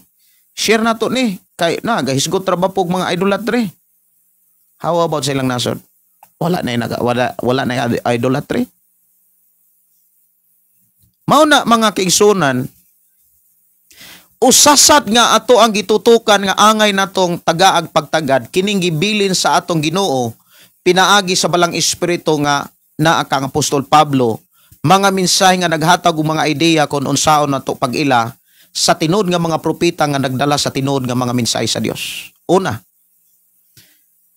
Share na to ni kay gahisgot ra ba pog mga idolatre. How about silang nasod? Wala na idolatry. Mao na mga kaigsunan, usasad nga ato ang gitutukan nga angay natong tagaag pagtagad kining gibilin sa atong Ginoo pinaagi sa balang espiritu nga naa kang Apostol Pablo, mga mensahe nga naghatag og mga ideya kung unsaon nato pag-ila sa tinuod nga mga propeta nga nagdala sa tinuod nga mga mensahe sa Dios. Una,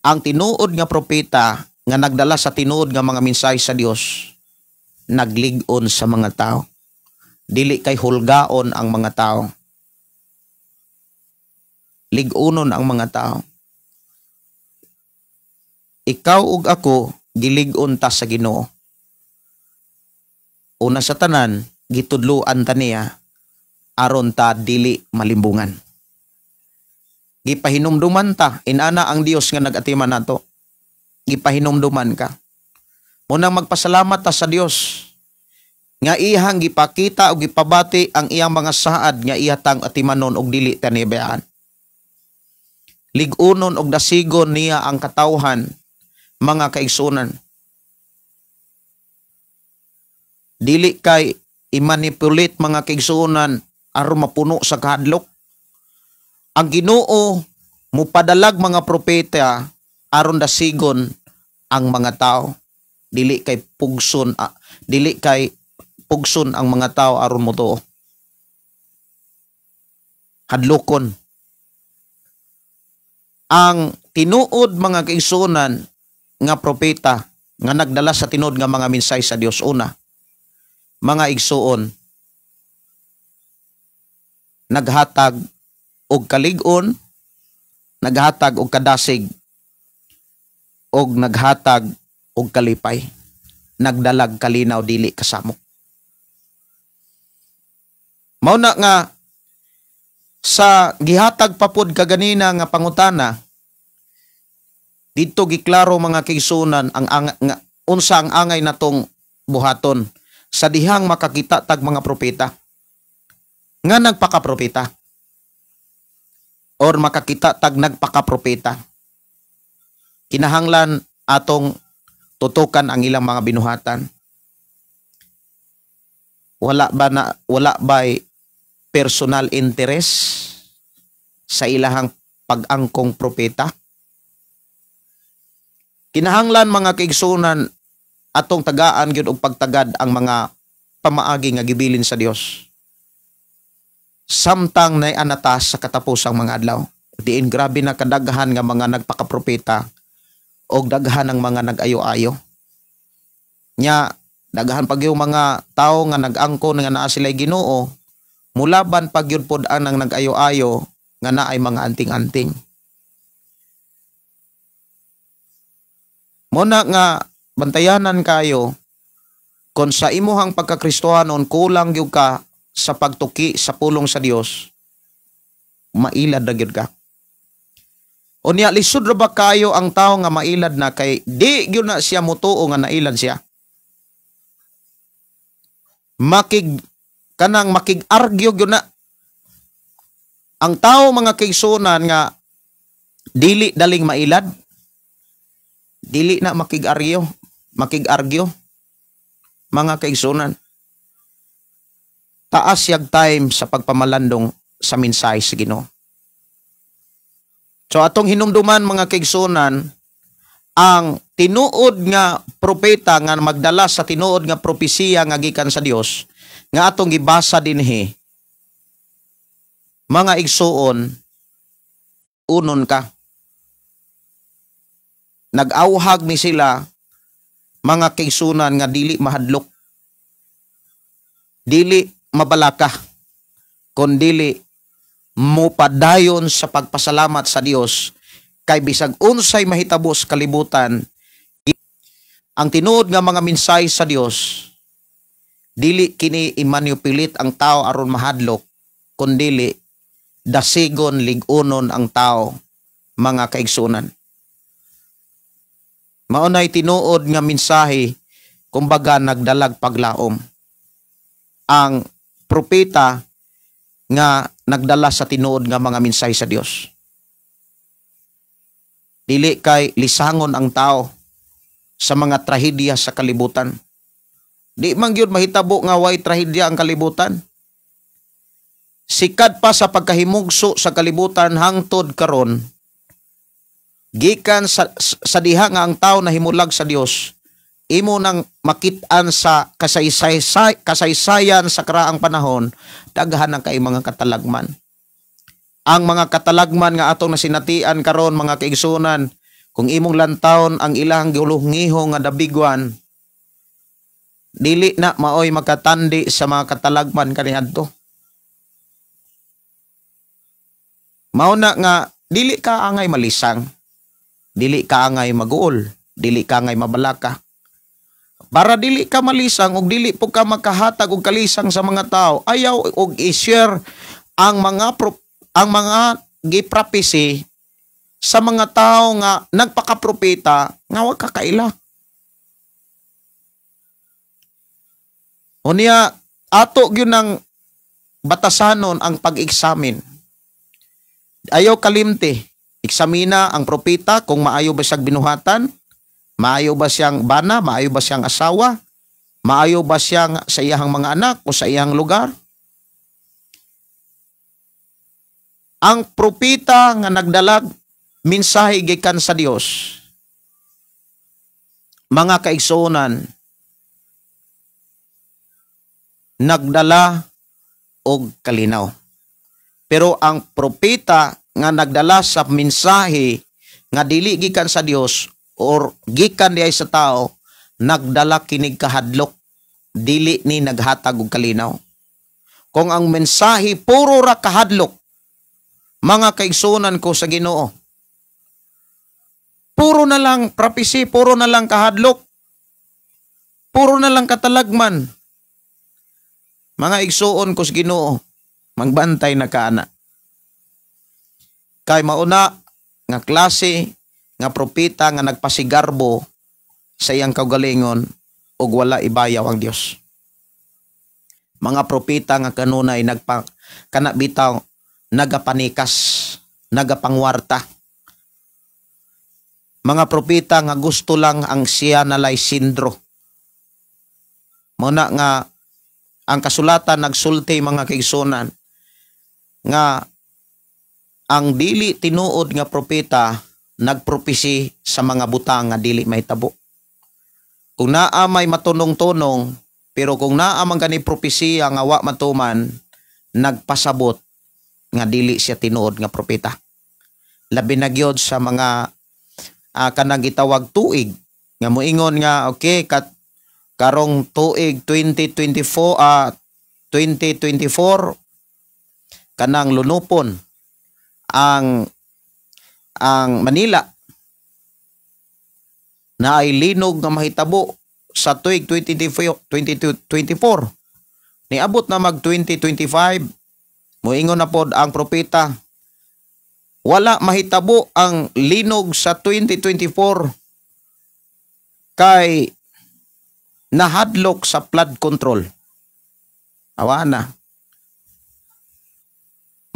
ang tinuod nga propeta nga nagdala sa tinuod nga mga mensahe sa Dios naglig-on sa mga tao. Dili kay hulgaon ang mga tao. Lig-unon ang mga tao. Ikaw ug ako gilig-on ta sa Ginoo. Una sa tanan, gitudloan ta niya aron ta dili malimbungan. Gipahinumduman ta, inana ang Dios nga nag-atiman nato. Gipahinumduman ka. Munang magpasalamat ta sa Dios nga iyang gipakita o gipabati ang iyang mga saad nga ihatang atimanon og dili tanibayaan. Lig-unon og dasigon niya ang katawhan, mga kaigsunan. Dili kay i-manipulate mga kaigsunan aron mapuno sa kahadlok. Ang Ginoo mupadalag mga propeta aron dasigon ang mga tao. Dili kay pugson ang mga tao aron motuo. Hadlokon. Ang tinuod mga kaigsunan nga propeta nga nagdala sa tinuod nga mga mensahe sa Dios, una, mga igsuon, naghatag og kalig-on, naghatag og kadasig, og naghatag og kalipay, nagdalag kalinaw dili kasamok. Mao na nga sa gihatag papud kaganina nga pangutana, dito giklaro mga kaigsunan unsa ang angay natong buhaton sa dihang makakita tag mga propeta nga nagpakapropeta or makakita tag nagpakapropeta. Kinahanglan atong tutukan ang ilang mga binuhatan. Wala ba personal interest sa ilahang pag-angkong propeta? Kinahanglan mga kaigsunan atong tagaan gyud og pagtagad ang mga pamaagi nga gibilin sa Dios. Samtang nay anatas sa katapusang mga adlaw. Diin grabe na kadaghan nga mga nagpakapropeta og daghan ang mga nag-ayo-ayo. Nya daghan pag yung mga tao nga nag-angkon nga naa sila'y Ginoo, mulaban pag yun pod ang nag-ayo-ayo nga naay mga anting-anting. Muna nga bantayanan kayo kung sa imuhang pagkakristohanon kulang gyud ka sa pagtuki sa pulong sa Dios, mailad na gyud ka. Unya lisod ra ba kayo ang tao nga mailad na kay di gyud na siya mutuo nga nailad siya. Makig-argue gyud na. Ang tao mga kaigsunan nga dili daling mailad, dili na makig-argue mga kaigsunan. Taas yag time sa pagpamalandong sa mensahe sa Ginoo. So atong hinumduman mga kaigsunan, ang tinuod nga propeta nga magdala sa tinuod nga propesiya nga gikan sa Dios nga atong gibasa dinhi, mga igsuon, unon ka. Nag-awhag ni sila mga kaigsunan nga dili mahadlok, dili mabalaka, kundili mupadayon sa pagpasalamat sa Dios kay bisag unsay mahitabo sa kalibutan. Ang tinuod nga mga mensahe sa Dios dili kini i-manipulate ang tao aron mahadlok, kundili dasigon lig-unon ang tao, mga kaigsunan. Maunay tinuod nga mensahe kumbaga nagdalag paglaom. Ang propeta nga nagdala sa tinuod nga mga mensahe sa Dios. Dili kay lisangon ang tao sa mga trahedya sa kalibutan. Di man gyud mahitabo nga way trahedya ang kalibutan. Sikad pa sa pagkahimugso sa kalibutan hangtod karon, gikan sa diha nga ang tao na himulag sa Dios, imo nang makit-an sa kasaysayan sa karaang panahon, daghan ang kay mga katalagman. Ang mga katalagman nga atong nasinatian karon, mga kaigsunan, kung imong lantawon ang ilang giulungiho nga dabigwan, dili na maoy makatandi sa mga katalagman kaniadto. Mao na nga dili ka angay malisang, dili ka angay maguol, dili ka angay mabalaka. Para dili ka malisang ug dili po ka makahatag og kalisang sa mga tao, ayaw og i-share ang mga giprophecy sa mga tao nga nagpakapropeta nga wa ka kaila. Unya ato gyud nang batasanon ang pag-examine. Ayaw kalimti, eksamina ang propeta kung maayo ba siyang binuhatan, maayo ba siyang bana, maayo ba siyang asawa, maayo ba siyang sa iyang mga anak o sa iyang lugar. Ang propeta nga nagdalag mensahe gikan sa Dios, mga kaigsuonan, nagdala og kalinaw. Pero ang propeta nga nagdala sa mensahe nga dili gikan sa Dios or gikan diay sa tao, nagdala kinig kahadlok, dili ni naghatag og kalinaw. Kung ang mensahe puro ra kahadlok, mga kaigsunan ko sa Ginoo, puro na lang prophecy, puro na lang kahadlok, puro na lang katalagman, mga igsuon ko sa Ginoo, magbantay na kaana. Kay mauna nga klase nga propeta nga nagpasigarbo sa iyang kaugalingon ug wala ibayaw ang Dios. Mga propeta nga kanunay kanabitaw nagapanikas, nagapangwarta. Mga propeta nga gusto lang ang siya nalay sindro. Muna nga ang kasulatan nagsulti, mga kaigsunan, nga ang dili tinuod nga propeta nagpropesi sa mga butang nga dili mahitabo. Kung naa may matunong-tunong, pero kung naa man gani propesiya nga wa matuman, nagpasabot nga dili siya tinuod nga propeta. Labi na gyud sa mga kanang gitawag tuig nga moingon nga okay karong tuig 2024 kanang lunupon ang Manila na ay linog nga mahitabo sa tuig 2024. Niabot na mag 2025, moingon na pod ang propeta, wala mahitabo ang linog sa 2024 kay nahadlok sa flood control. Awa na.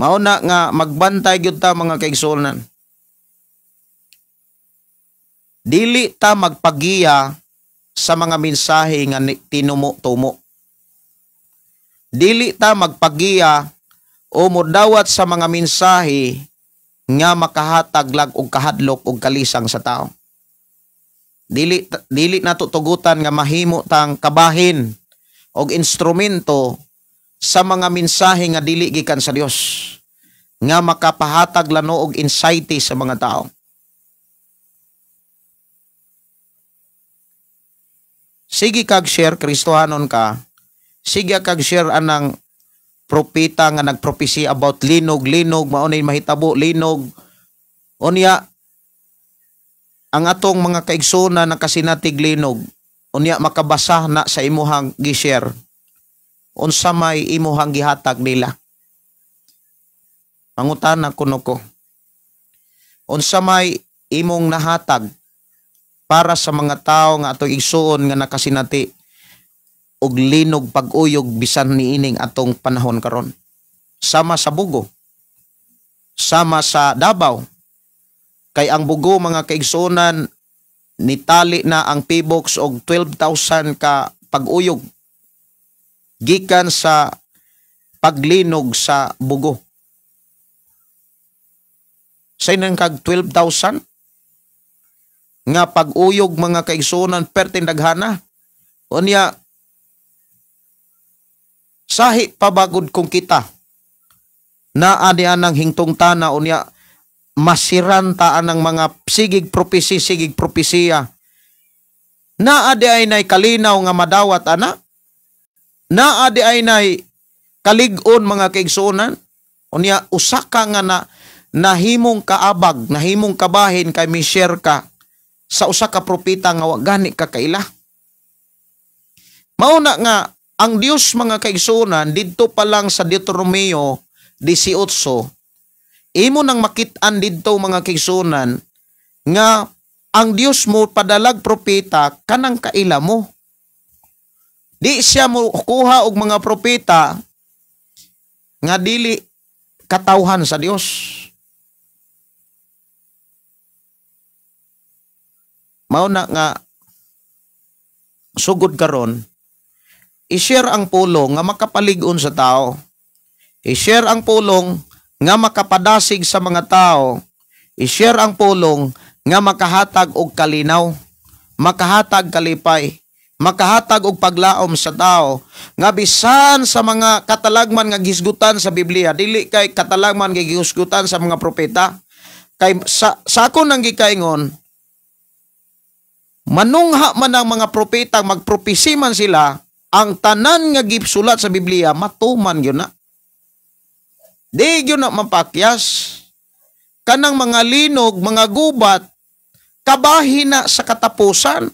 Mauna nga magbantay gyud ta, mga kaigsuonan. Dili ta magpagiya sa mga mensahe nga tinumo-tumo. Dili ta magpagiya o modawat sa mga mensahe nga makahatag lag og kahadlok og kalisang sa tao. Dili nato tugutan nga mahimo tang kabahin og instrumento sa mga mensahe nga dili gikan sa Dios nga makapahatag lano og anxiety sa mga tao. Sige kag share, Kristohanon ka, sige kag share anang propeta nga nagprophecy about linog, maunay mahitabo, linog. Unya, ang atong mga kaigsunan na kasinatig linog, unya makabasa na sa imuhang gi-share. Unsa may imuhang gihatag nila. Pangutana kuno ko. Unsa may imong nahatag para sa mga tao nga atong igsuon nga nakasinati og linog pag-uyog bisan niining atong panahon karon. Sama sa Bugo, sama sa Davao. Kay ang Bugo, mga kaigsuonan, nitali na ang PBOX og 12,000 ka pag-uyog gikan sa paglinog sa bugo. Say nang kag 12,000 nga pag-uyog mga kaigsunan pertin daghana. Unya sahi pabagod kung kita naa diyan ang hingtong tana unya masiran taan ng mga sigig propesiya. Naa di ay nay kalinaw nga madawat ana. Naa di ay nay kalig-on mga kaigsunan. Unya usaka nga nahimong kaabag, nahimong kabahin kay mi-share ka sa usa ka propeta nga wa gani ka kaila. Mauna nga ang Dios mga kaigsunan didto pa lang sa Deuteronomio 18, imo nang makit-an didto mga kaigsunan nga ang Dios mo padalag propeta kanang kaila mo. Di siya mo kuha og mga propeta nga dili katawhan sa Dios. Mao na nga sugod karon i-share ang pulong nga makapalig-on sa tao. I-share ang pulong nga makapadasig sa mga tao. I-share ang pulong nga makahatag og kalinaw, makahatag kalipay, makahatag og paglaom sa tao nga bisan sa mga katalagman nga gisgutan sa Biblia, dili kay katalagman nga gisgutan sa mga propeta. Kay sa ako nang gikaingon, manungha man ang mga propeta magpropesi man sila, ang tanan nga gisulat sa Biblia matuman gyud na. Di gyud na mapakyas. Kanang mga linog, mga gubat, kabahin na sa katapusan.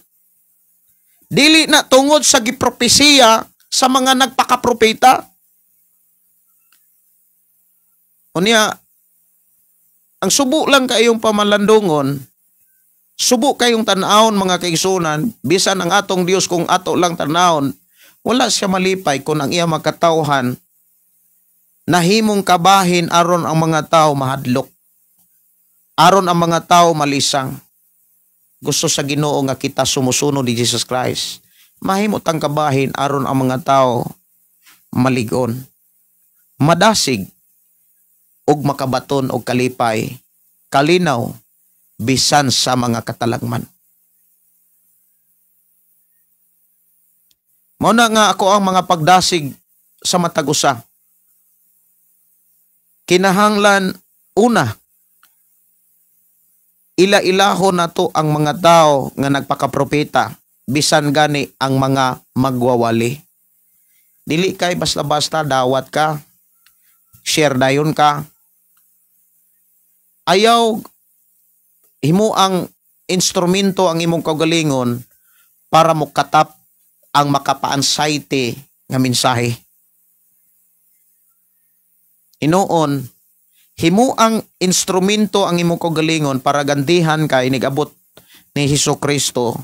Dili na tungod sa gipropesiya sa mga nagpakapropeta. Unya, ang subo lang kayong pamalandungon, subo kayong tanawon mga kaigsunan, bisan ang atong Dios kung ato lang tanawon, wala siya malipay kung ang iya makatawhan, nahimong kabahin aron ang mga tao mahadlok. Aron ang mga tao malisang. Gusto sa Ginoo nga kita sumusunod ni Jesus Christ. Mahimot ang kabahin aron ang mga tao maligon. Madasig og makabaton og kalipay, kalinaw bisan sa mga katalagman. Mao na nga ako ang mga pagdasig sa matag usa. Kinahanglan una, ila-ilahon nato ang mga tao nga nagpakapropeta bisan gani ang mga magwawali. Dili kay basta-basta dawat ka, share dayon ka. Ayaw himo ang instrumento ang imong kaugalingon para mo katap ang makapa-anxiety nga mensahe. Inoon, himo ang instrumento ang imong kaugalingon para gantihan kay nigabot ni Hesukristo.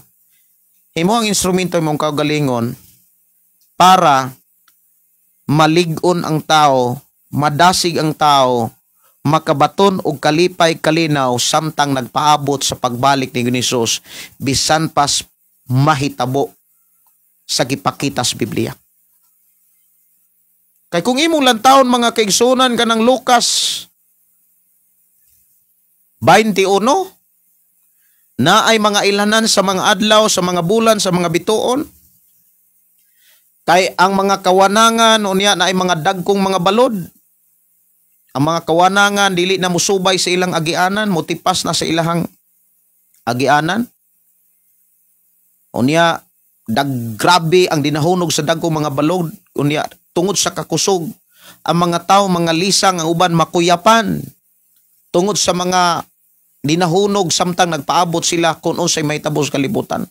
Himo ang instrumento imong kaugalingon para malig-on ang tao, madasig ang tao, makabaton og kalipay kalinaw samtang nagpaabot sa pagbalik ni Jesus bisan pas mahitabo sa gipakita sa Biblia. Kay kung imong lantawon mga kaigsunan kanang Lucas 21, na ay mga ilanan sa mga adlaw, sa mga bulan, sa mga bituon. Kay ang mga kawanangan unya na ay mga dagkong mga balod. Ang mga kawanangan dili na musubay sa ilang agianan, motipas na sa ilang agianan. Unya grabe ang dinahunog sa dagkong mga balod. Unya tungod sa kakusog, ang mga tao mga lisang ang uban makuyapan. Tungod sa mga dinahunog samtang nagpaabot sila kung unsay mahitabo sa kalibutan.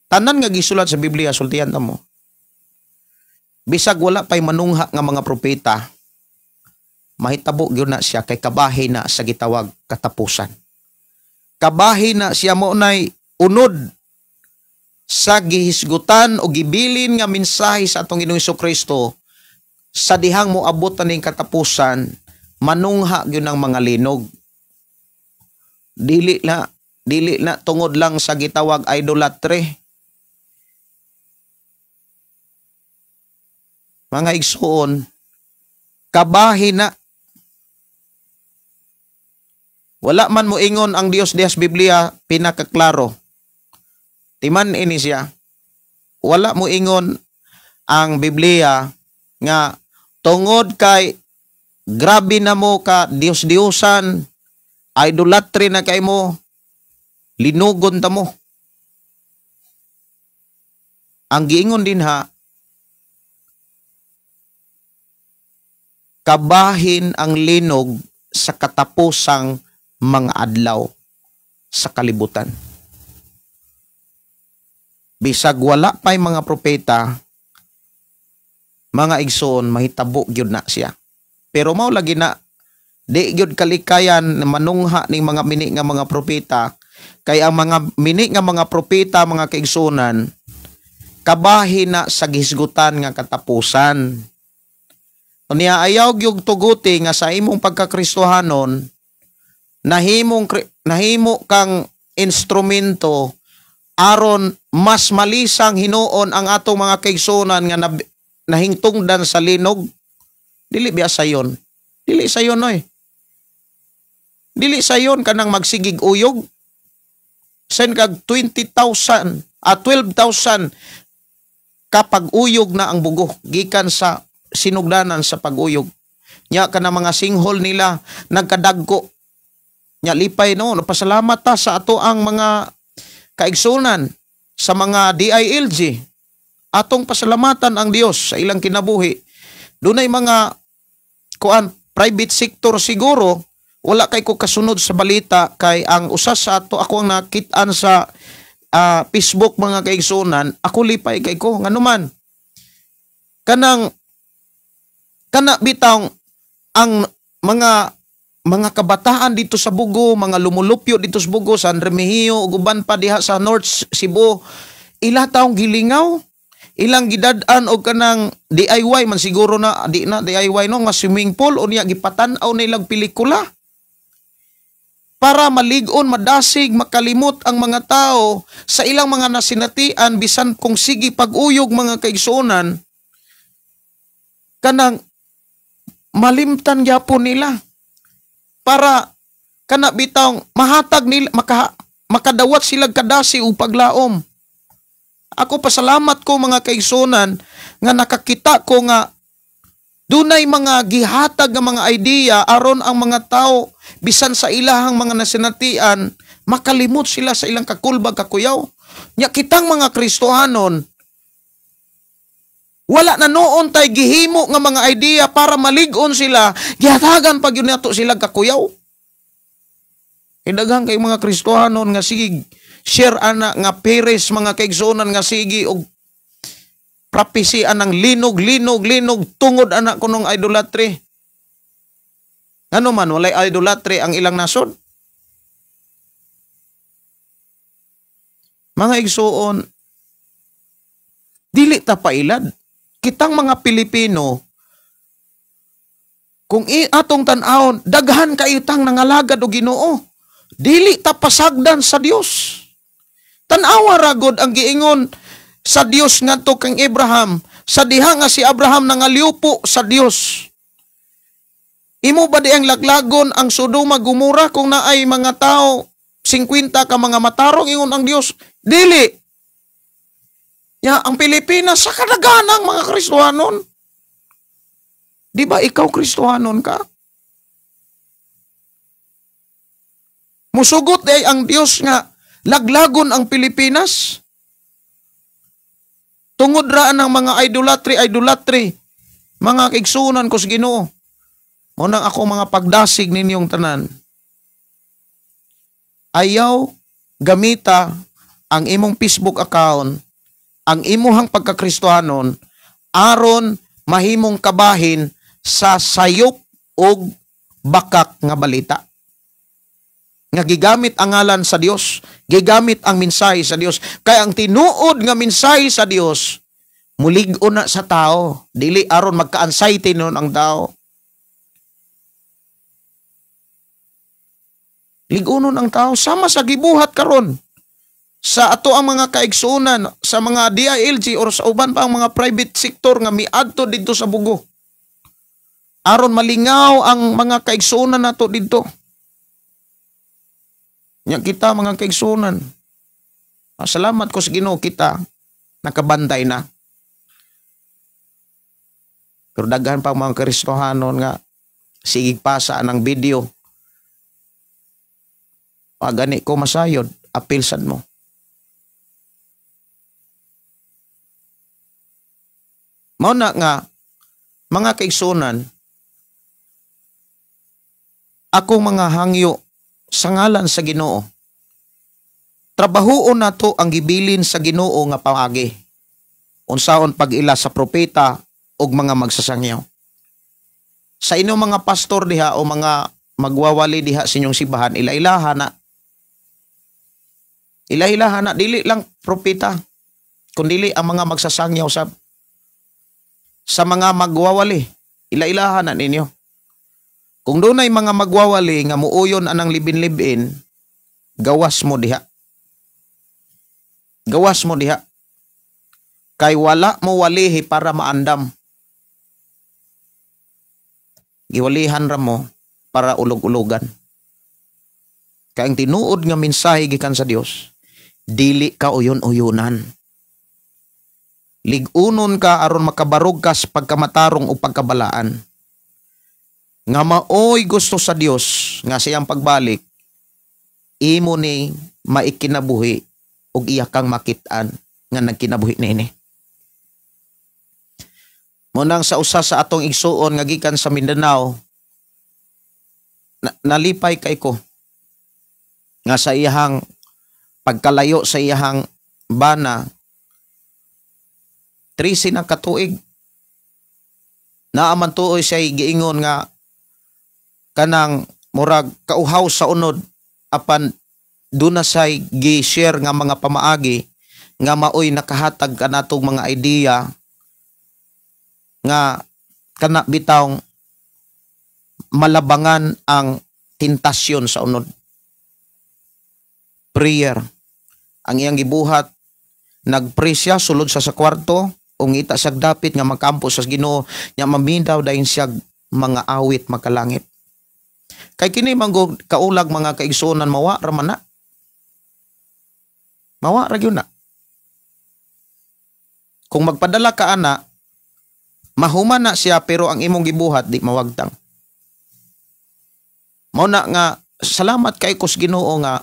Tanan nga gisulat sa Biblia, sultihan ta mo. Bisag wala pay manungha nga mga propeta, mahitabo gyud na siya kay kabahi na sa gitawag katapusan. Kabahi na siya mo nay unod sa gihisgutan o gibilin nga mensahe sa atong Ginoong Hesukristo sa dihang moabot na ning katapusan, manungha gyud ang mga linog. Dili na tungod lang sa gitawag idolatry. mga igsoon, kabahin na. Wala man mo ingon ang Dios diyas Biblia pinakaklaro. Timan ini siya. Wala mo ingon ang Biblia nga tungod kay grabe na mo ka Dios-Diosan, idolatry na kay mo, linugon ta mo. Ang giingon din ha, kabahin ang linog sa katapusang mga adlaw sa kalibutan. Bisag wala pa'y mga propeta, mga igsoon, mahitabo gyud na siya. Pero mao lagi na, di gyud kalikayan na manungha ning mga mini nga mga propeta, kay ang mga mini nga mga propeta, mga kaigsunan, kabahin na sa gisgutan nga katapusan. Unya ayaw gyud tuguti nga sa imong pagkakristohanon, nahimo kang instrumento aron mas malisang hinuon ang atong mga kaigsunan nga nahingtungdan sa linog. Dili biya sayon. Dili sayon oy. Dili sayon kanang magsigig uyog. Sen kag 20,000 12,000 kapag uyog na ang bugo gikan sa sinugdanan sa pag-uyog. Nya kana mga singhol nila nagkadagko. Nya lipay no, napasalamat ta sa ato ang mga kaigsunan sa mga DILG. Atong pasalamatan ang Dios sa ilang kinabuhi. Dunay mga private sector siguro wala kay ko kasunod sa balita kay ang usas sa ato ako ang nakitaan sa Facebook mga kaigsunan, ako lipay kay ko nganuman. Kana bitang ang mga kabataan dito sa Bugo, mga lumulupyo dito sa Bugo, San Remigio, uban pa diha sa North Cebu, ila taong gilingaw, ilang gidad-an og kanang DIY man siguro na, di na DIY no, nga swimming pool, o niya gipatan-aw nilang pelikula. Para malig-on, madasig, makalimot ang mga tao sa ilang mga nasinatian, bisan kung sige pag-uyog mga kaigsunan, kanang malimtan gyapon nila. Para kana bitang mahatag nila, makadawat sila kadasi o paglaom. Ako pasalamat ko mga kaigsunan nga nakakita ko nga dunay mga gihatag nga mga idea aron ang mga tao bisan sa ilahang mga nasinatian makalimot sila sa ilang kakulbag kakuyaw. Nya kitang mga Kristohanon wala na noon tay gihimo nga mga idea para malig-on sila, gihatagan pag yun nato sila kakuyaw. Daghang kay mga Kristohanon nga sige share ana nga peres mga kaigsunan nga sige og prophecy anang linog tungod anak kunong idolatry. Ano man walay idolatry ang ilang nasod. Mga igsuon, dili ta pailad. Kitang mga Pilipino, kung atong tan-awon, daghan kayo tang nangalagad o Ginoo. Dili ta pasagdan sa Dios. Tan-awa ragod ang giingon sa Dios ngadto kang Abraham, sa diha nga si Abraham nangaliupo sa Dios. Imo ba di ang laglagon ang Sodoma Gomora kung naay mga tao 50 ka mga matarong ingon ang Dios? Dili. Ya, ang Pilipinas sa kadaganang mga Kristohanon. Di ba ikaw Kristohanon ka? Musugot ay ang Dios nga laglagon ang Pilipinas. Tungod raan ng mga idolatry, mga kaigsunan ko sa Ginoo. Munang ako mga pagdasig ninyong tanan. Ayaw gamita ang imong Facebook account, ang imuhang pagkakristohanon, aron mahimong kabahin sa sayop o bakak nga balita. Nga gigamit ang ngalan sa Dios, gigamit ang mensahe sa Dios. Kaya ang tinuod nga mensahe sa Dios, mulig-on na sa tao. Dili aron magka-anxiety nun ang tao. Lig-unon ang tao, sama sa gibuhat karon. sa ato ang mga kaigsunan, sa mga DILG or sa uban pa ang mga private sector nga miadto dito sa Bugo. Aron malingaw ang mga kaigsunan nato dito. Nya kita mga kaigsunan. Salamat ko sa Ginoo kita nakabantay na. Pero daghan pa mga Kristohanon nga sigig pasa ng video. Gani ko masayod, apil sad mo. Mao na nga mga kaigsunan, akong mga hangyo sa ngalan sa Ginoo. Trabahoon nato ang gibilin sa Ginoo nga paagi. Unsaon pag-ila sa propeta ug mga magsasangyaw. Sa inyong mga pastor diha o mga magwawali diha sa inyong simbahan, ila-ilaha na. Ila-ilaha na, dili lang propeta, kundi ang mga magsasangyaw sa mga magwawali. Ila-ilaha na ninyo. Kung doon ay mga magwawali nga muuyon anang libin-libin, gawas mo diha. Gawas mo diha. Kay wala mo walihi para maandam. Giwalihan ra mo para ulog-ulogan. Kay ang tinuod nga mensahe gikan sa Dios, dili ka uyon-uyonan. Ligunon ka aron makabarog ka sa pagkamatarong o pagkabalaan. Nga maoy gusto sa Dios nga siyang pagbalik, imo ni maikinabuhi ug iya kang makit-an nga nagkinabuhi niini. Munang sa usa sa atong igsuon nga gikan sa Mindanao, nalipay kay ko nga sa iyahang pagkalayo sa iyahang bana 13 na katuig. Naaman tuoy siya giingon nga kanang murag kauhaw sa unod apan duna say gi-share nga mga pamaagi nga maoy nakahatag kanatong mga idea nga kana bitawng malabangan ang tentasyon sa unod. Prayer ang iyang gibuhat, nagpray siya sulod sa kwarto ug ngita siya dapit nga magkampo sa Ginoo nya maminaw dayon siya mga awit makalangit. Kay kini manggod kaulag mga kaigsunan mawa ra man na. Mawa ra gyud na. Kung magpadala ka ana, mahuman na siya pero ang imong gibuhat di mawagtang. Mao na nga salamat kay kus Ginoo nga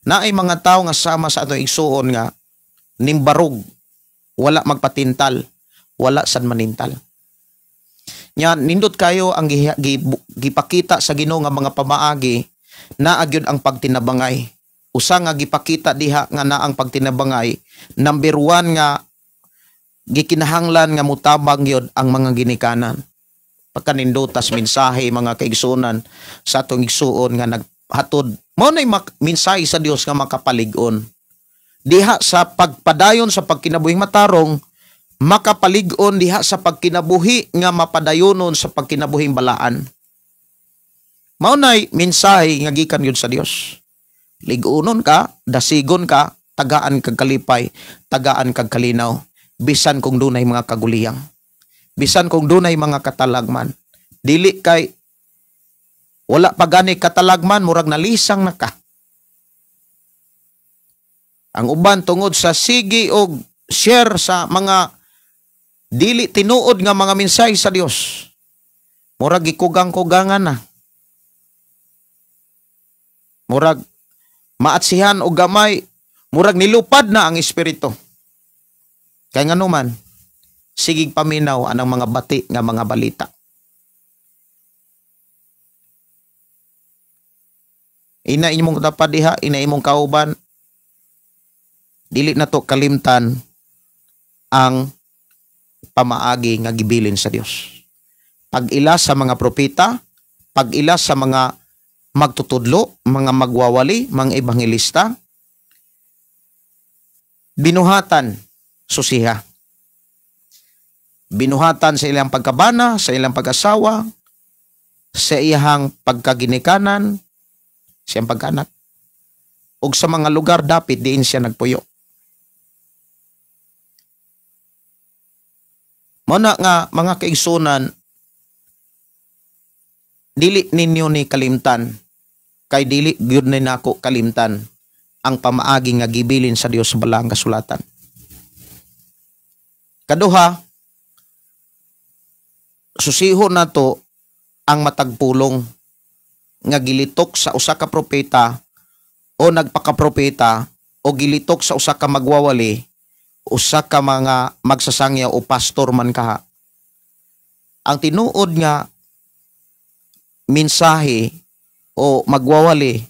naay mga tawo nga sama sa atong igsuon nga nimbarog, wala magpatintal, wala sad manintal. Nya nindot kayo ang gipakita sa Ginoo nga mga pamaagi na agyud ang pagtinabangay. Usa nga gipakita diha nga na ang pagtinabangay, number 1 nga gikinahanglan nga mutabang yun ang mga ginikanan. Pagkanindutas mensahe mga kaigsunan sa atong igsuon nga naghatod. Mao nay mensahe sa Dios nga makapalig-on. Diha sa pagpadayon sa pagkinabuhing matarong, makapalig-on diha sa pagkinabuhi nga mapadayonon sa pagkinabuhing balaan. Mao nay mensahe nga gikan yun sa Dios. Lig-unon ka, dasigon ka, tagaan kag kalipay, tagaan kag kalinaw. Bisan kung dunay mga kaguliyang. Bisan kung dunay mga katalagman. Dili kay wala pa gani katalagman, murag nalisang na ka. Ang uban tungod sa sigi o share sa mga dili tinuod nga mga mensahe sa Dios. Murag gikugang-kugangan na. Murag maatsihan o gamay, murag nilupad na ang espiritu. Kaya nga naman, sigig paminaw anang mga bati nga mga balita. Ina imong dapat diha, ina imong kauban, dili na to kalimtan ang pamaagi nga gibilin sa Dios. Pag-ila sa mga propeta, pag-ila sa mga magtutudlo, mga magwawali, mga ebanghelista, binuhatan susiha. Binuhatan sa ilang pagkabana, sa ilang pag-asawa, sa iyang pagkaginikanan, sa iyang pagkanak. ug sa mga lugar dapit diin siya nagpuyo. Muna nga mga kaigsunan, dili ninyo ni kalimtan, kay dili gyud ni nako kalimtan ang pamaagi nga gibilin sa Dios sa balaang kasulatan. Kaduha, susihon nato ang matagpulong nga gilitok sa usa ka propeta o nagpakapropeta o gilitok sa usa ka magwawali, usa ka mga magsasangya o pastor man kaha. Ang tinuod nga mensahe o magwawali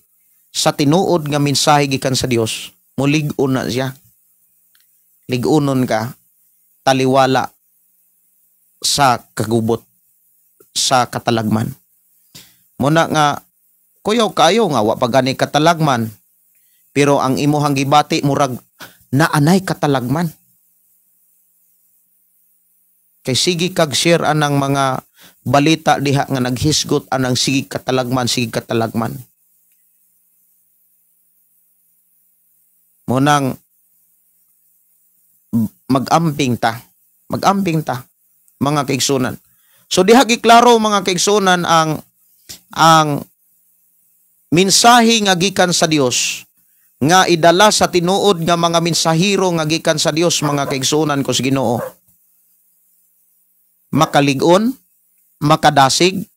sa tinuod nga mensahe gikan sa Dios, mulig-on na siya. Lig-unon ka, taliwala sa kagubot, sa katalagman. Muna nga, kuyaw kayo nga, wa pa gani katalagman, pero ang imuhang gibati murag naanay katalagman. Kay sige kag share anang mga balita diha nga naghisgot anang sige katalagman, sige katalagman. Munang mag-amping ta mga kaigsunan. So diha giklaro mga kaigsunan ang mensahe nga gikan sa Dios nga idala sa tinuod nga mga mensahero nga gikan sa Dios mga kaigsunan ko sa Ginoo. Makalig-on, makadasig,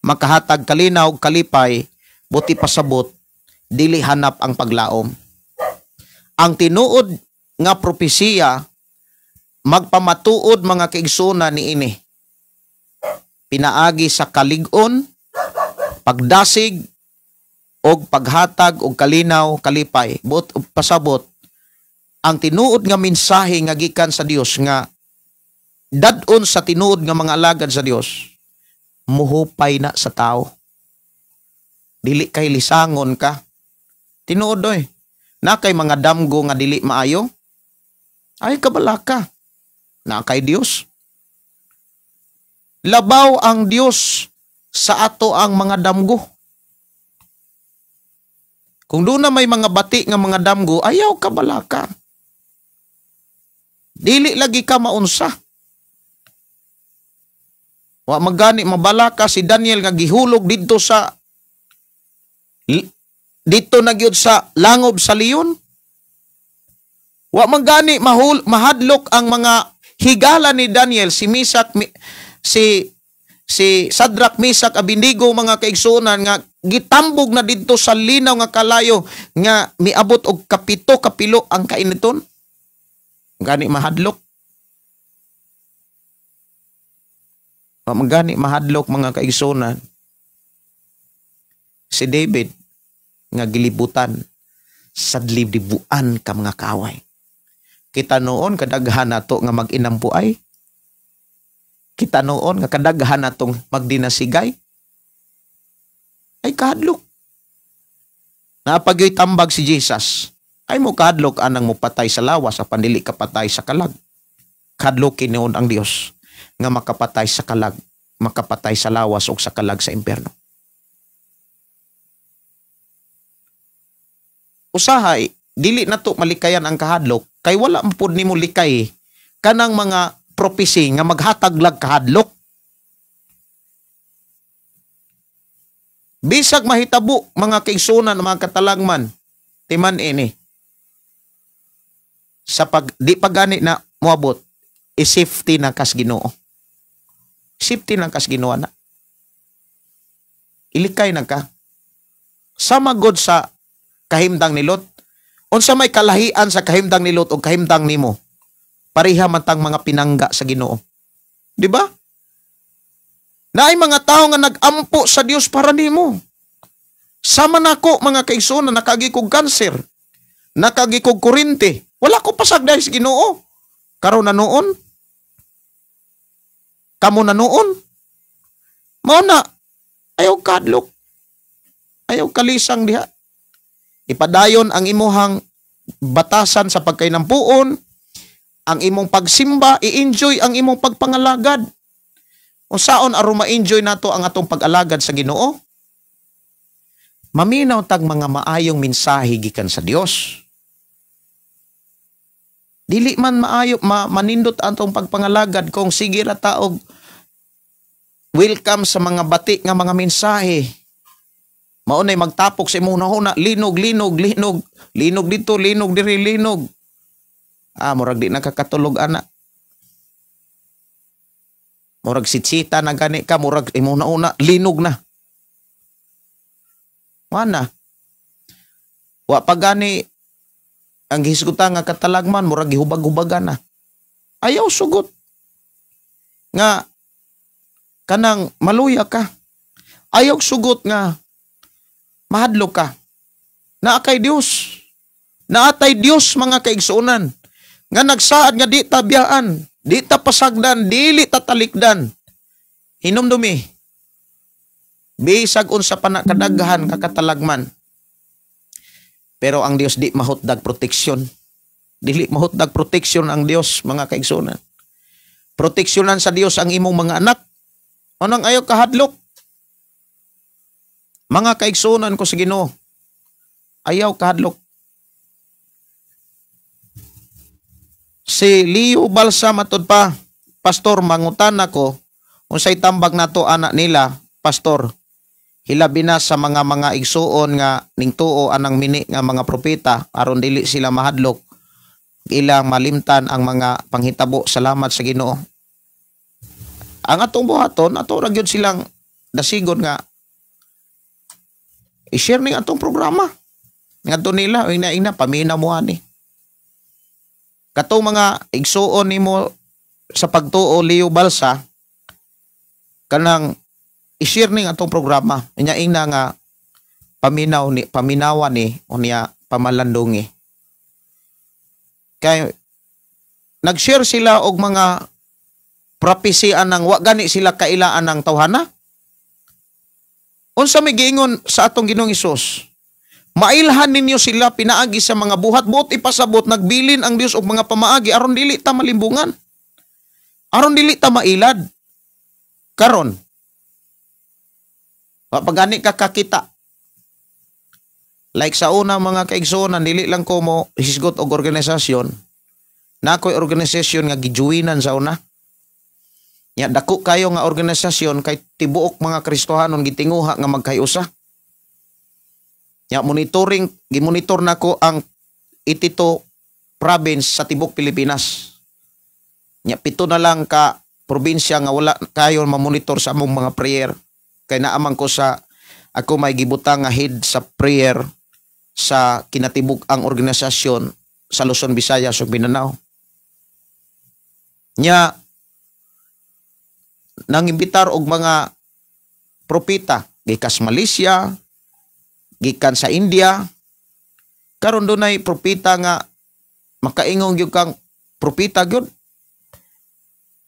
makahatag kalinaw, kalipay, buti pasabot, dili hanap ang paglaom. Ang tinuod nga propesiya magpamatuod mga kaigsunan niini. Pinaagi sa kalig-on, pagdasig, og paghatag og kalinaw, kalipay, buot pasabot. Ang tinuod nga mensahe nga gikan sa Dios nga dadon sa tinuod nga mga alagad sa Dios, muhupay na sa tao. Dili kay lisangon ka. Tinuod doy. Na kay mga damgo nga dili maayo, ay kabalaka. Na kay Dios. Labaw ang Dios sa ato ang mga damgo. Kung doon na may mga bati nga mga damgo, ayaw kabalaka. Dili lagi ka maunsa. Wa magani mabalaka si Daniel nga gihulog dito na gyud sa langob sa leon. Wa magani mahadlok ang mga higala ni Daniel, si Shadrach, Meshach, Abednego mga kaigsunan nga gitambog na dito sa linaw nga kalayo nga miabot og kapito kapilo ang kainiton. Gani mahadlok. Magani mahadlok mga kaigsunan. Si David nga gilibutan sa libuan ka mga kaway. Kita noon kadaghan nato nga mag-inampuay. Kita noon nga kadaghan natong magdinasigay. Ay kahadlok. Napagyoy tambag si Jesus. Ay mo kahadlok anang mo patay sa lawas apan dili kapatay sa kalag. Kahadlokin noon ang Dios nga makapatay sa kalag, makapatay sa lawas o sa kalag sa impyerno. Usahay, dili na to malikayan ang kahadlok, kay wala pud nimo likay kanang mga prophecy nga maghataglag kahadlok. Bisag mahitabo mga kaigsunan, mga katalagman, timan ini. Sa di pagani na moabot, i-safety na kas Ginoo. Safety na kas Ginoo na. Ilikay na ka. Sama god sa kahimtang ni Lot. Unsa may kalahian sa kahimtang ni Lot o kahimtang nimo? Pareha man tang mga pinangga sa Ginoo. Di ba? Naay mga tao nga nagampo sa Dios para nimo. Sama nako mga kaigsunan, nakagi kog kanser, nakagi kog kurente. Wala ko pasagday sa Ginoo. Karon na noon. Kamo na noon. Mao na ayaw kadlok. Ayaw kalisang diha. Ipadayon ang imuhang batasan sa pagkainampuon, ang imong pagsimba, i-enjoy ang imong pagpangalagad. O saon aron ma-enjoy nato ang atong pag-alagad sa Ginoo? maminaw tag mga maayong mensahe gikan sa Dios. Dili man maayo manindot atong pagpangalagad kung sige ra taog welcome sa mga bati nga mga mensahe. Maunay magtapok sa imong nahuna, linog dito, linog diri, linog. Murag di nakakatulog ana. Murag sitsita na gani ka, murag imong nauna, linog na. Mana? Wa pa gani ang gihisgutan nga katalagman, murag gihubag-hubagan na. Ayaw sugot. Nga kanang maluya ka. Ayaw sugot nga mahadlok ka. Naakay Dios. Naatay Dios mga kaigsuonan. Nga nagsaad nga di tabiyaan, di ta pasagdan, dili ta talikdan. Hinumdumi. Bisag unsa pa na kadaghan kakatalagman. Pero ang Dios di mahutdag proteksyon. Dili mahutdag proteksyon ang Dios mga kaigsuonan. Proteksyonan sa Dios ang imong mga anak. Anong ayaw kahadlok? Mga kaigsuonan ko sa Ginoo, ayaw kahadlok. Si Leo Balsa matud pa, Pastor, mangutan ako, unsay tambag nato anak nila, Pastor, hilabi na sa mga igsuon nga ning tuo anang mini nga mga propeta, aron dili sila mahadlok, ilang malimtan ang mga panghitabo. Salamat sa Ginoo. Ang atong buhaton, ato ra gyud silang dasigon nga i-share ning atong programa. Ngadto nila ina paminaw mo ani. Katong mga igsuon nimo sa pagtuo Leo Balsa kanang i-share ning atong programa. Ina nga paminawan ni unya pamalandungi. Kay nag-share sila og mga propesya nang wa gani sila kailaan ng tawhana. Unsa may giingon sa atong Ginoong Hesus? Mailhan ninyo sila pinaagi sa mga buhat, buot ipasabot, nagbilin ang Dios og mga pamaagi aron dili ta malimbungan. Aron dili ta mailad. Karon, pagani ka kakita. Like sa una mga kaigsuonan, dili lang ko mo hisgot og organisasyon. Nakoy organisasyon nga gijuinan sa una. Ya dako kayo nga organisasyon kay tibuok mga Kristohanon gitinguha nga magkayusa. Ya gimonitor nako ang 82 province sa tibok Pilipinas. Ya 7 na lang ka probinsya nga wala kayo mamonitor sa among mga prayer. Kay naamang ko sa ako may gibutang nga head sa prayer sa kinatibuk ang organisasyon sa Luzon, Visayas ug Mindanao. Nya nang imbitar og mga propeta gikan sa Malaysia, gikan sa India. Karon dunay propeta nga makaingong gyud kang propeta gyud.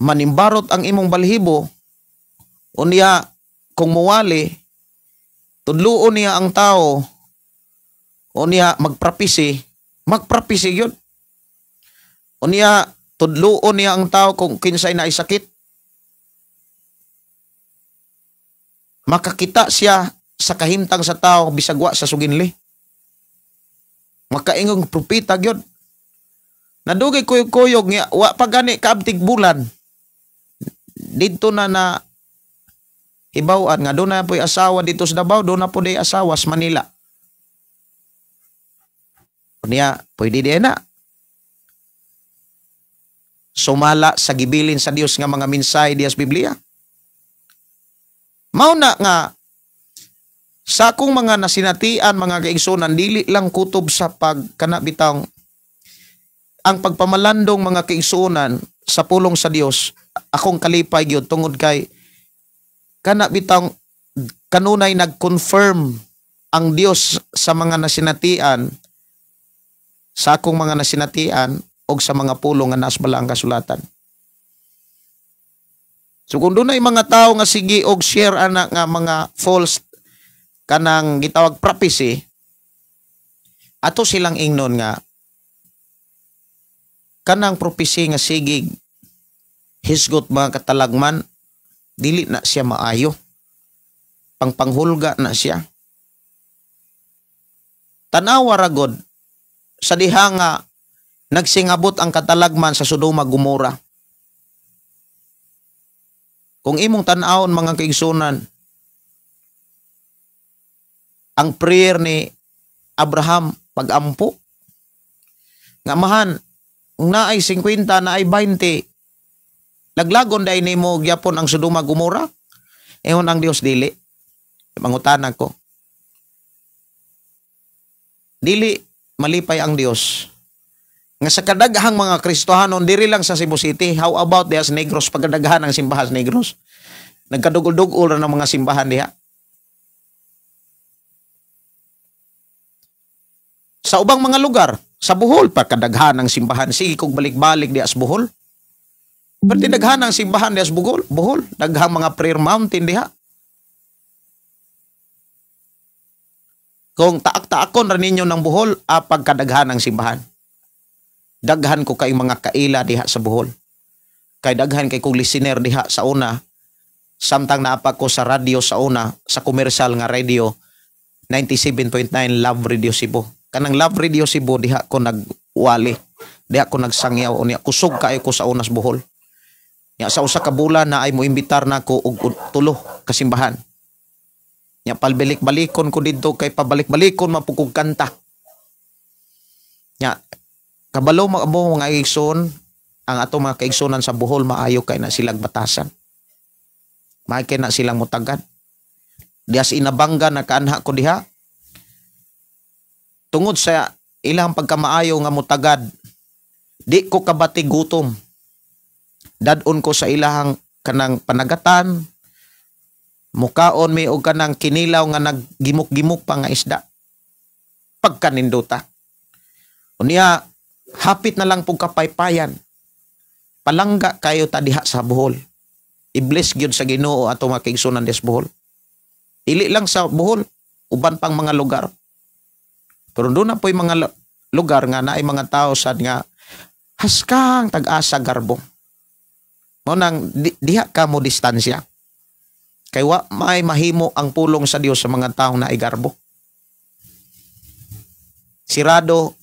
Manimbarot ang imong balhibo unya kung muwali tudluon niya ang tao unya magprapisi gyud. Unya tudluon niya ang tao kung kinsay naay sakit. Makakita siya sa kahimtang sa tao bisagwa sa suginli. Makaingong propeta gyud. Nadugay kuyog-kuyog nga wa pa gani kaabtig bulan. Dito na hibaw-an nga doon na po'y asawa dito sa Davao, doon na po day asawa sa Manila. Niya, pwede di na. Sumala sa gibilin sa Dios nga mga mensahe diya sa Biblia. Mauna nga sa akong mga nasinatian, mga kaigsuonan, dili lang kutob sa pagkanabitang ang pagpamalandong mga kaigsuonan sa pulong sa Dios. Akong kalipay gyud tungod kay kanabitang kanunay nag-confirm ang Dios sa mga nasinatian, sa akong mga nasinatian og sa mga pulong nga naas bala ang kasulatan. So kung doon ay mga tao nga sige og share ana nga mga false kanang gitawag prophecy, ato silang ingnon nga kanang prophecy nga sige hisgot mga katalagman, dili na siya maayo. Pangpanghulga na siya. tanawa ra gud sa diha nga nagsingabot ang katalagman sa Sodoma Gomora. Kung imong tan-awon mga kaigsunan, ang prayer ni Abraham pag-ampo, nga mahan, na ay 50, na ay 20, laglagon dahil ni mo gyapon ang Sodoma Gomora, ewan ang Dios dili. Mangutanan ko. Dili malipay ang Dios. Nga sa kadaghang mga Kristohanon, diri lang sa Cebu City, how about diha sa Negros, pagkadaghan ng simbahan sa Negros? Nagkadugol-dugol na ng mga simbahan diha. Sa ubang mga lugar, sa Bohol, pagkadaghan ng simbahan, sige kog balik-balik diha sa Bohol. Pati daghan ng simbahan diha sa Bohol, daghang mga prayer mountain diha. Kung taak-taakon ra ninyo ng Bohol, pagkadaghan ng simbahan. Daghan ko kay mga kaila diha sa Bohol. Kay daghan kay kong listener diha sa una. Samtang naapa ko sa radio sa una, sa komersyal nga radio, 97.9 Love Radio Cebu. Kanang Love Radio Cebu, diha ko nagwali. Diha ko nagsangyaw. O niya, kusog kayo ko sa unas Bohol. Niya, sa usa ka bulan na ay mo imbitar na ko og tulo kasimbahan. Niya, palbalik-balikon ko dito kay pabalik-balikon mapukog kanta. Niya, kabalo mga kaigsoon, ang ato mga kaigsonan sa Bohol, maayo kay na silang batasan. Maayo kay na silang mutagad. Dias inabangga na kaanha ko diha. Tungod sa ilang pagkamaayo nga mutagad, di ko kabati gutom. Dadon ko sa ilahang kanang panagatan, mukaon may og kanang kinilaw nga naggimok-gimok pa nga isda. Pagkaninduta. Unya, hapit na lang pong kapaypayan. Palangga kayo ta diha sa Bohol. I-bless gyud sa Ginoo ato mga kaigsunan des Bohol. Ili lang sa Bohol, uban pang mga lugar. Pero doon na po yung mga lugar nga na ay mga tao sad nga haskang tag-asa garbong. Mo nang diha ka mo distansya. Kay wa may mahimo ang pulong sa Dios sa mga taong na ay garbo. Sirado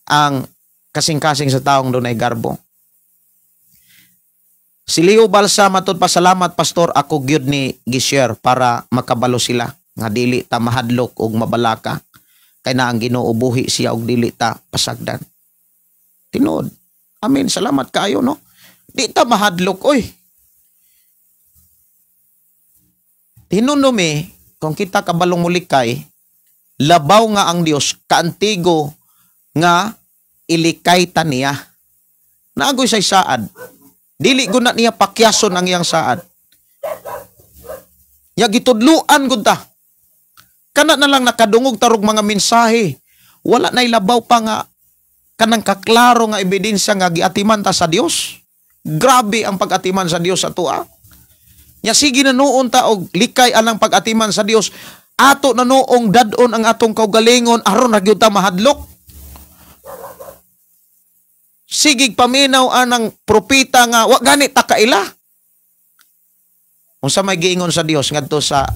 ang kasing-kasing sa taong doon ay garbo. Si Leo Balsa matod pasalamat pastor, ako gyud ni gi-share para makabalo sila nga dili ta mahadlok og mabalaka kay na ang Ginoo buhi siya og dili ta pasagdan. Tinuod. Amen. Salamat kaayo no. Di ta mahadlok oy. Tinunumi kung kita kabalong mulikay, labaw nga ang Dios kaantigo nga ilikay ta niya. Naagoy say saad. Dili guna niya pakyason ang iyang saad. Ya gitudluan gud ta. Kana na lang nakadungog tarog mga mensahe. Wala na ilabaw pa nga kanang kaklaro nga ebidensya nga giatiman ta sa Dios. Grabe ang pag-atiman sa Dios sa tua. Ya sige na noon ta og likay anang pag-atiman sa Dios. Ato na noong dadon ang atong kaugalingon aron ra gyud ta mahadlok. Sigig paminaw anang propeta nga wa gani ta kaila. Unsa may giingon sa Dios ngadto sa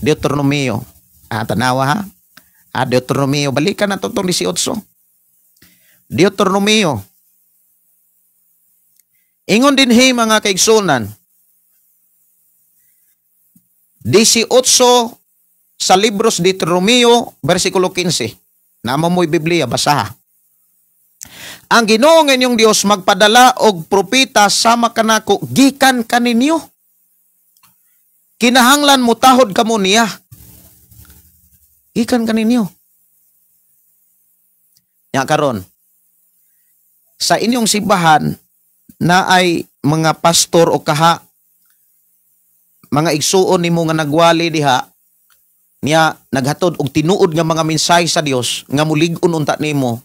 Deuteronomio. Tanawa ha. Deuteronomio, balikan na to 18. Deuteronomio. Ingon din mga kaigsunan. 18 sa libros Deuteronomio, versikulo 15. Namo mo'y Biblia, basaha. Ang Ginoo nga inyong Dios magpadala og propeta sama kanako gikan kaninyo. Kinahanglan mo tahod kamo niya. Gikan kaninyo. Nya karon sa inyong simbahan na ay mga pastor o kaha mga igsuon nimo nga nagwali diha niya naghatod og tinuod nga mga mensahe sa Dios nga mulig-on unta nimo.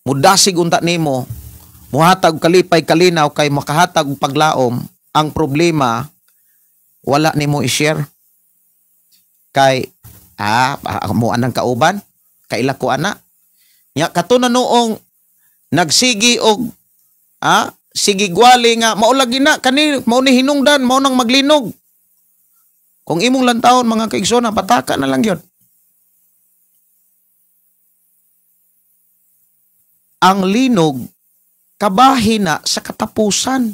Mudasig unta nimo, muhatag kalipay kalinaw kay makahatag og paglaom. Ang problema wala nimo i-share kay mo anang kauban kaila ko ana nya kato na noong nagsigi og sige gwali nga maulagi na kani mao ni hinungdan mao nang maglinog. Kung imong lantawon mga kaigsoon pataka na lang gyud. ang linog kabahin na sa katapusan.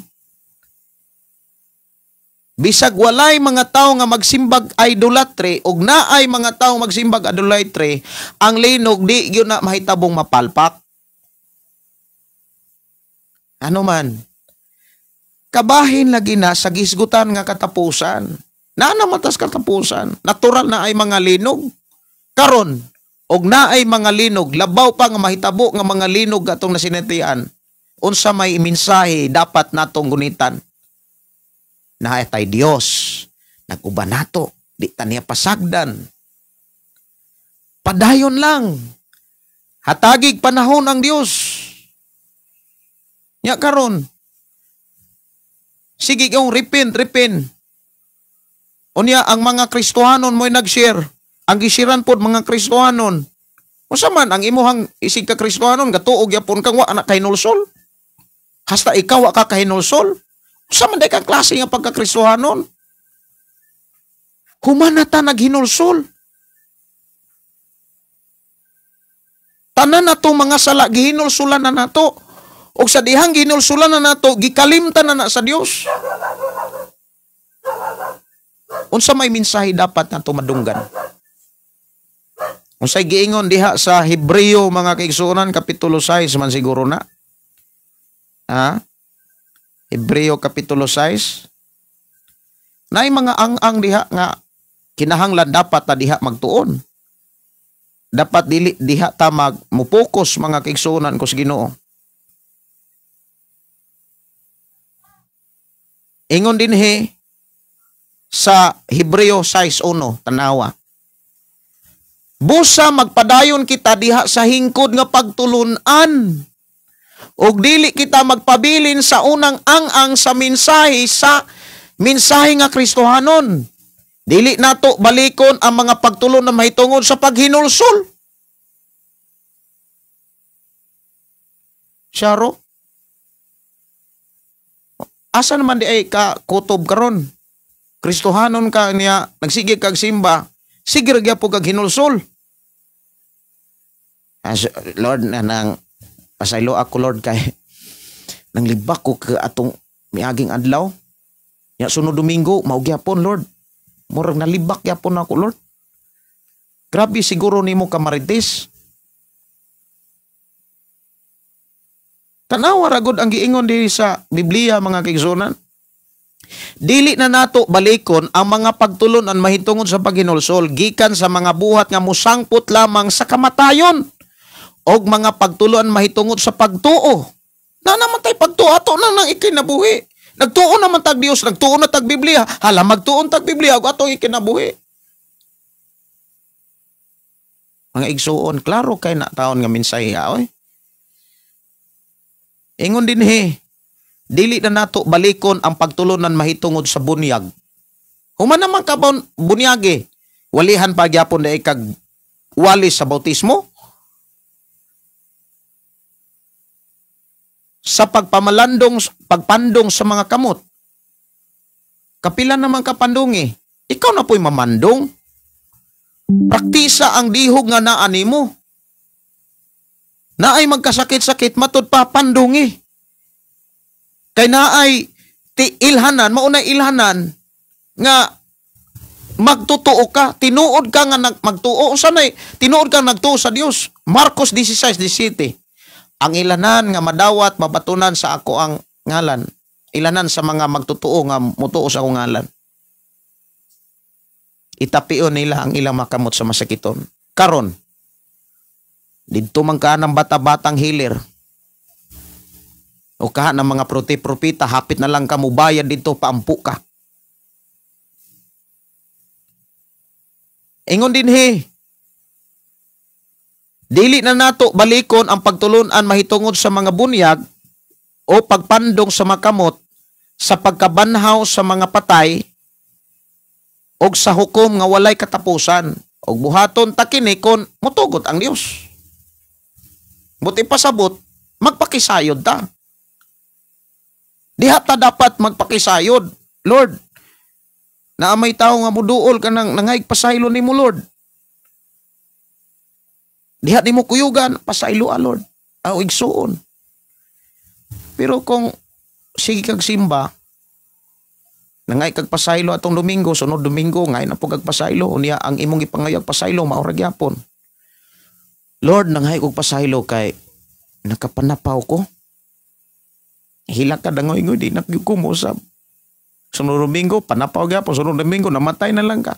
Bisag walay mga tao nga magsimbag idolatry ug naay mga tao magsimbag idolatry, ang linog di gyud na mahitabong mapalpak. Ano man, kabahin lagi na sa gisgutan nga katapusan. Naamatas katapusan. Natural na ay mga linog. Karon, og naay mga linog, labaw pa nga mahitabo nga mga linog atong nasinatian. Unsa may mensahe dapat natong gunitan. Na tay Dios, nag-uban nato, di ta niya pasagdan. Padayon lang. Hatagig panahon ang Dios. Nya karon. Sige kong repent. Unya ang mga Kristohanon mo'y nag-share. Ang gisiran pod mga Kristohanon. Unsa man ang imuhang isig ka Kristohanon gatuog yapon kang wa anak kahinulsol? Hasta ikaw wa ka kahinulsol? Unsa man day kang klase nga pagka-Kristohanon? Humanata naghinulsol. Tanan nato mga sala gihinulsulan na nato. Og sa dihang ginulsulan na nato, gikalimtan na sa Dios. Unsa may mensahe dapat nato madunggan? Unsay giingon diha sa Hebreo mga kaigsuonan kapitulo 6 man siguro na. Ha? Hebreo kapitulo 6. Naay mga ang diha nga kinahanglan dapat ta diha magtuon. Dapat dili diha ta mupokus mga kaigsuonan kus Ginoo. Ingon dinhi sa Hebreo 6:1 tanawa. Busa magpadayon kita diha sa hingkod nga pagtulunan. Og dili kita magpabilin sa unang ang sa mensahe nga Kristohanon. Dili nato balikon ang mga pagtulon na mahitungod sa paghinulsol. Syaro? Asa naman di ay ka kutob karon? Kristohanon ka niya, nagsige kag simba, sige ra gyapon kag hinulsol. Lord, nang pasaylo ako Lord kay nang libak ko ka atong miaging adlaw. Ya sunod Domingo mao gyapon Lord. Murag nalibak gyapon ako Lord. Grabe siguro nimo ka marites. Tanawa ra gud ang giingon diri sa Biblia mga kaigsuonan. Dili na nato balikon ang mga pagtulon ang mahitungod sa paghinulsol gikan sa mga buhat nga musangpot lamang sa kamatayon og mga pagtulon mahitungod sa pagtuo. Na naman tay pagtuo ato nang ikinabuhi. Nagtuo naman tag Dios, nagtuo na tag Biblia. Hala magtuon tag Biblia og atong ikinabuhi. Mga igsuon, klaro kay na taon nga mensahe oy. Ingon dinhi, dili na nato balikon ang pagtulunan mahitungod sa bunyag. Human naman ka bunyage, walihan pa gyapon na ikag walis sa bautismo. Sa pagpandong sa mga kamot. Kapila naman kapandungi, ikaw na po'y mamandong. Praktisa ang dihog nga naani mo. Naay magkasakit-sakit matud pa pandungi. Kay naay ilhanan, maunay ilhanan nga magtutuo ka, tinuod ka nga magtuo. Sanay, tinuod ka nagtuo sa Dios. Marcos 16:17. Ang ilanan nga madawat mabatunan sa ako ang ngalan. Ilanan sa mga magtutuo nga mutuo sa akong ngalan. Itapion nila ang ilang makamot sa masakiton. Karon, dito man ka ng bata-batang hilir. O ka ng mga propita, hapit na lang ka mo bayad dito, paampu ka. Ingon dinhi, dili na nato balikon ang pagtulunan mahitungod sa mga bunyag o pagpandong sa makamot sa pagkabanhaw sa mga patay o sa hukom nga walay katapusan o buhaton takini kon mutugot ang Dios. Buti pasabot, magpakisayod ta. Diha ta dapat magpakisayod. Lord, na may tao nga muduol ka nang nangayig pasaylo nimo Lord. Diha nimo kuyugan, pasaylo Lord. igsuon. Pero kung sige kag simba, nangay kag pasaylo atong Domingo, sunod Domingo ngay na po kag pasaylo, unya ang imong ipangayag pasaylo mao ra gyapon. Lord, nangay kog pasaylo kay nakapanapaw ko. Hila ka dangoy-ngoy di nagyud ko mo usab. Sunod Domingo panapaw gyapon, sunod Domingo namatay na lang ka.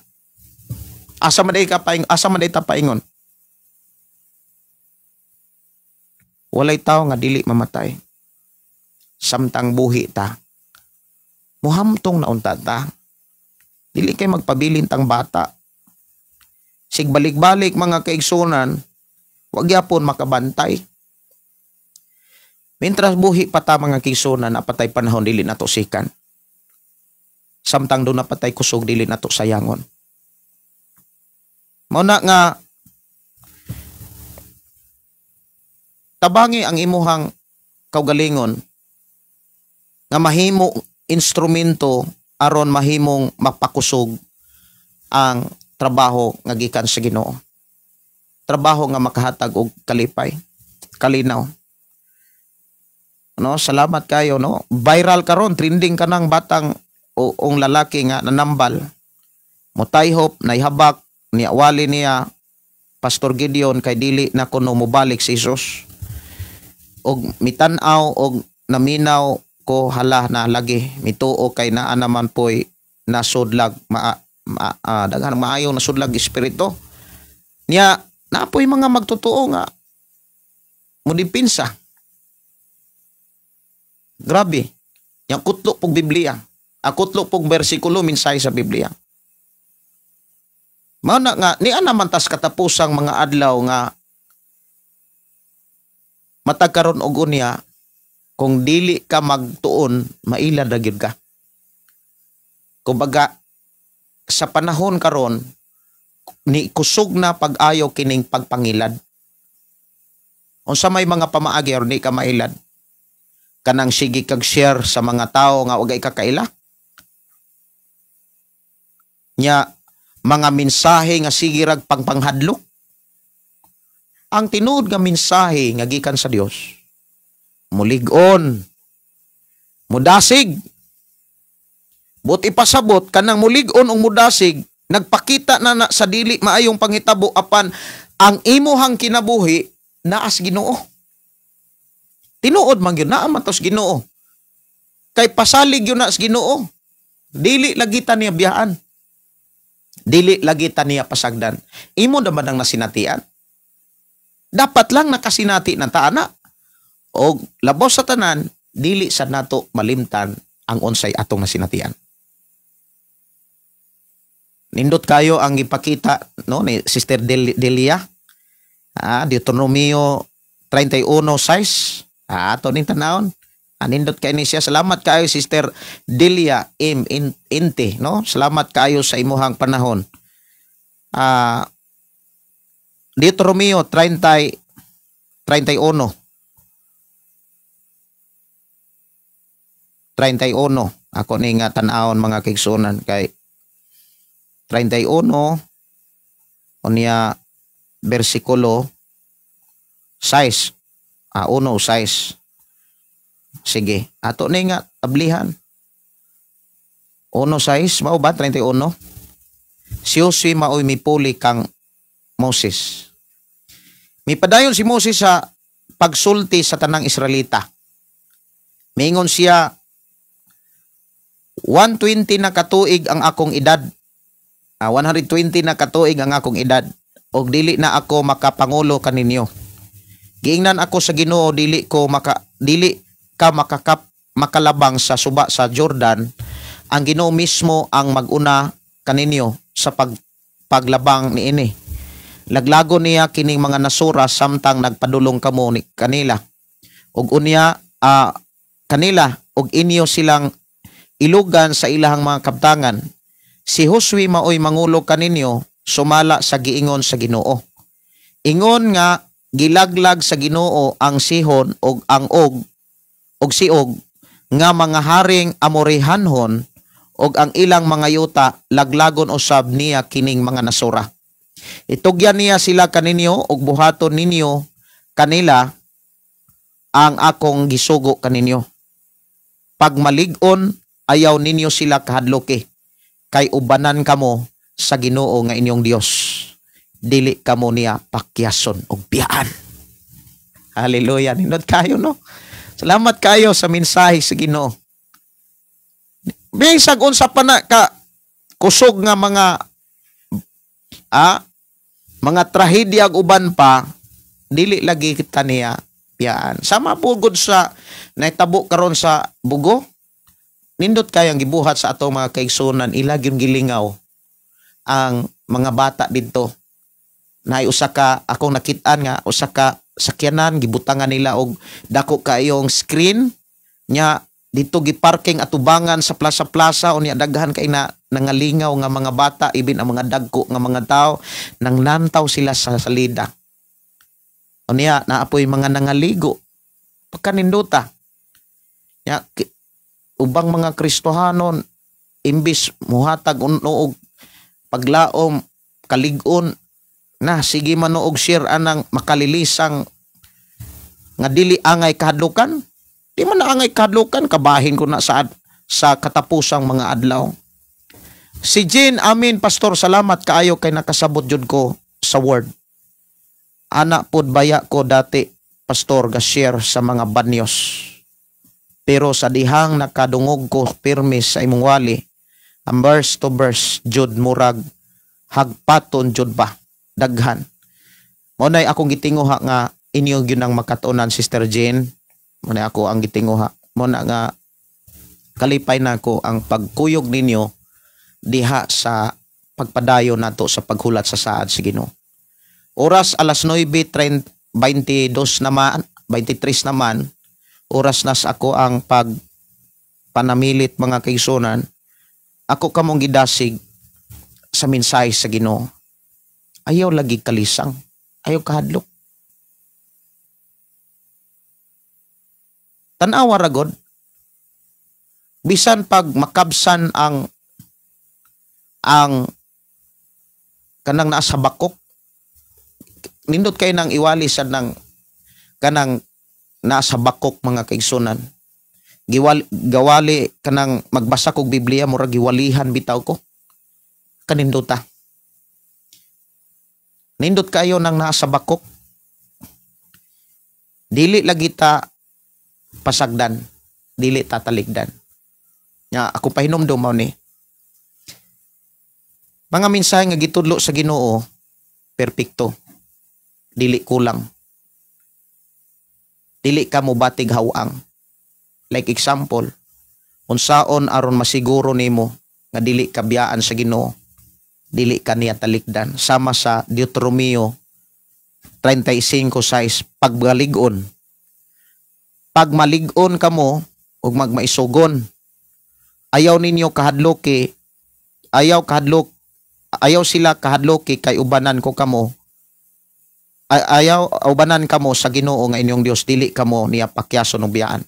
Asa man day ta paingon? Walay tao nga dili mamatay. Samtang buhi ta, muhamtong na unta ta. Dili kay magpabilin tang bata. Sig balik-balik mga kaigsunan, wag yapon makabantay. Mintras buhi pa ta mga kaigsunan, napatay panahon dili nato sikan. Samtang do napatay kusog dili nato sayangon. Mao na nga tabangi ang imuhang kaugalingon nga mahimo instrumento aron mahimong mapakusog ang trabaho nga gikan sa Ginoo. Trabaho nga makahatag og kalipay, kalinaw. No, salamat kayo no. Viral karon, trending kanang batang ong lalaki nga nanambal. Motayhop, naihabak, niawali niya Pastor Gideon kay dili na kuno mobalik si Jesus. Og mitan-aw og naminaw ko hala na lagi mituo kay naa naman po'y nasudlag daghan maayo nasudlag espiritu niya napoy mga magtotoo nga mudipinsa. Grabe yang kutlo pog Biblia, kutlo pog bersikulo minsay sa Biblia. Mao na nga niya naman tas katapusang mga adlaw nga matag karon og unya. Kung dili ka magtuon, mailad na gyud ka. Kumbaga, sa panahon karon ni kusog na pag-ayo kining pagpangilad. Unsa may mga pamaagi aron di ka mailad. Kanang sige kag share sa mga tao nga wagay ka kaila. Nya, mga mensahe nga sige rag pangpanghadlok. Ang tinuod nga mensahe nga gikan sa Dios, mulig-on, mudasig. But ipasabot kanang mulig-on ug mudasig, nagpakita na sa dili maayong panghitabo apan ang imuhang kinabuhi naas Ginoo. Tinuod man gyud naa man tos Ginoo. Kay pasalig gyud na sa Ginoo. Dili lagi ta niya biyaan. Dili lagi ta niya pasagdan. Imo naman ang nasinatian. Dapat lang nakasinati na taana. O labaw sa tanan, dili sa nato malimtan ang unsay atong nasinatian. Nindot kayo ang ipakita no ni Sister Delia. Deuteronomio 31:6. Ato ning tanawon. Nindot kay ni siya. Salamat kayo Sister Delia Inte no. Salamat kayo sa imuhang panahon. Deuteronomio 31. Ako ni nga tan-awon mga kaigsunan kay 31 unya bersikulo 6. 1:6. Sige, ato ni nga tablihan. 1:6 mao ba 31? Si Josue maoy mipuli kang Moses. Mipadayon si Moses sa pagsulti sa tanang Israelita. Mingon siya, 120 na katuig ang akong edad. 120 na katuig ang akong edad. Og dili na ako makapangulo kaninyo. Giingnan ako sa Ginoo dili ka makalabang sa suba sa Jordan. Ang Ginoo mismo ang maguna kaninyo sa paglabang niini. Laglago niya kining mga nasura samtang nagpadulong kamo ni kanila. Og unya kanila og inyo silang ilugan sa ilahang mga kabtangan. Si Josue maoy mangulo kaninyo sumala sa giingon sa Ginoo. Ingon nga gilaglag sa Ginoo ang Sihon og ang Og og si Og nga mga haring Amorihanhon og ang ilang mga yuta laglagon usab niya kining mga nasura. Itugyan niya sila kaninyo og buhaton ninyo kanila ang akong gisugo kaninyo. Pag malig-on, ayaw ninyo sila kahadloki, kay ubanan kamo sa Ginoo nga inyong Dios. Dili kamo niya pakyason og biyaan. Hallelujah. Nindot kayo, no? Salamat kayo sa mensahe sa Ginoo. Bisag unsa pa na ka kusog nga mga trahedya ug uban pa, dili lagi kita niya biyaan. Sama po gud sa naitabo karon sa Bugo. Nindot kayang gibuhat sa atong mga kaigsunan, ila gyud gilingaw ang mga bata didto. Naay usa ka akong nakit-an nga usa ka sakyanan gibutangan nila og dako kayong screen nya dito giparking atubangan sa plaza-plaza unya daghan kay na nangalingaw nga mga bata, ibin ang mga dagko nga mga tao nang nantaw sila sa salida. Unya naapoy mga nangaligo pagkaninduta. Ya ubang mga Kristohanon imbis muhatag og paglaom kalig-on na sige manuog share anang makalilisang nga dili angay kahadlukan. Di man na angay kahadlukan, kabahin ko na sa katapusang mga adlaw. Si Jean, amin pastor, salamat kaayo kay nakasabot jud ko sa word. Anak pod baya ko dati pastor ga share sa mga banyos. Pero sa dihang nakadungog ko pirmi sa imong wali, ang verse to verse jud murag hagpaton jud ba daghan. Mo nay akong gitinguha nga inyo gyud ang makatunan Sister Jane. Mo nay ako ang gitinguha. Mo na nga kalipay nako ang pagkuyog ninyo diha sa pagpadayon nato sa paghulat sa saad sa Ginoo. Oras alas 9:22 naman, 23 naman, oras na sa ako ang pagpanamilit mga kaigsunan. Ako kamong gidasig sa mensahe sa Ginoo. Ayaw lagi kalisang, ayaw kahadlok. Tanawa ragod, bisan pag makabsan ang kanang nasa bakok, nindot kayo nang iwali sa nang kanang nasa bakok mga kaigsunan. Gawali kanang magbasa kog Biblia mura giwalihan bitaw ko. Kanindota. Nindot kayo nang nasa bakok. Dili lagi ta pasagdan, dili ta taligdan. Nya ako pahinomdom mao ni. Mga mensahe nga gitudlo sa Ginoo, perpekto. Dili kulang. Dili ka mo batig hawang. Like example, unsaon aron masiguro nimo nga dili ka biyaan sa Ginoo, dili ka niya talikdan. Sama sa Deuteronomio 35:6, pagbalig-on. Pag malig-on kamo ug magmaisugon, ayaw ninyo kahadloki, ayaw sila kahadloki kay ubanan ko kamo. Ayaw ubanan kamo sa Ginoo nga inyong Dios, dili kamo niya pakyason og biyaan.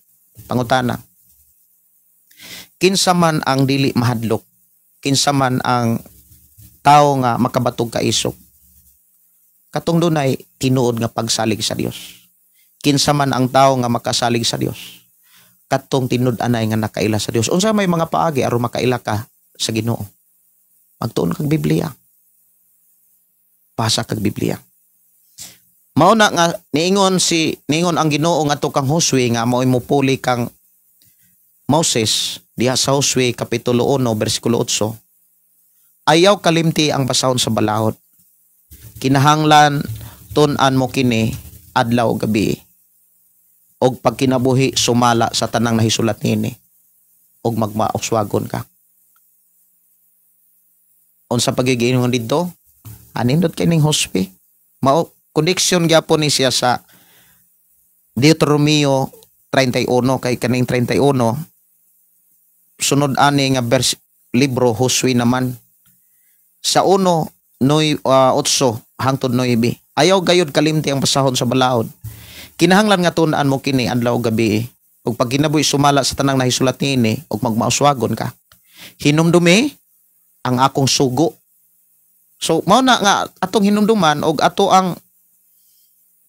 Pangutana, kinsa man ang dili mahadlok, kinsa man ang tao nga makabatog ka isok, katong dunay tinuod nga pagsalig sa Dios. Kinsa man ang tao nga makasalig sa Dios, katong tinud-anay nga nakaila sa Dios. Unsa may mga paagi aron makaila ka sa Ginoo? Magtuon kag Biblia. Basa kag Biblia. Mao na nga niingon ang Ginoo ngadto kang Josue nga mao mupuli kang Moses diha sa Josue kapitulo 1 bersikulo 8. Ayaw kalimti ang basahon sa balahod. Kinahanglan tun-an mo kini adlaw gabi. Og pagkinabuhi sumala sa tanang nahisulat nini. Og magmauswagon ka. Unsa pagigiingon didto? Anindot kining Josue. Mao connection gyapon ni siya sa Deuteronomio 31 kay kaning 31 sunod ani nga libro Josue naman sa 1:8 hangtod 9. Ayaw gayud kalimti ang basahon sa balaod. Kinahanglan nga tun-an mo kini adlaw gabi ug pag kinabuhi sumala sa tanang nahisulat niini ug magmauswagon ka. Hinumdumi ang akong sugo. So mao na nga atong hinumduman og ato ang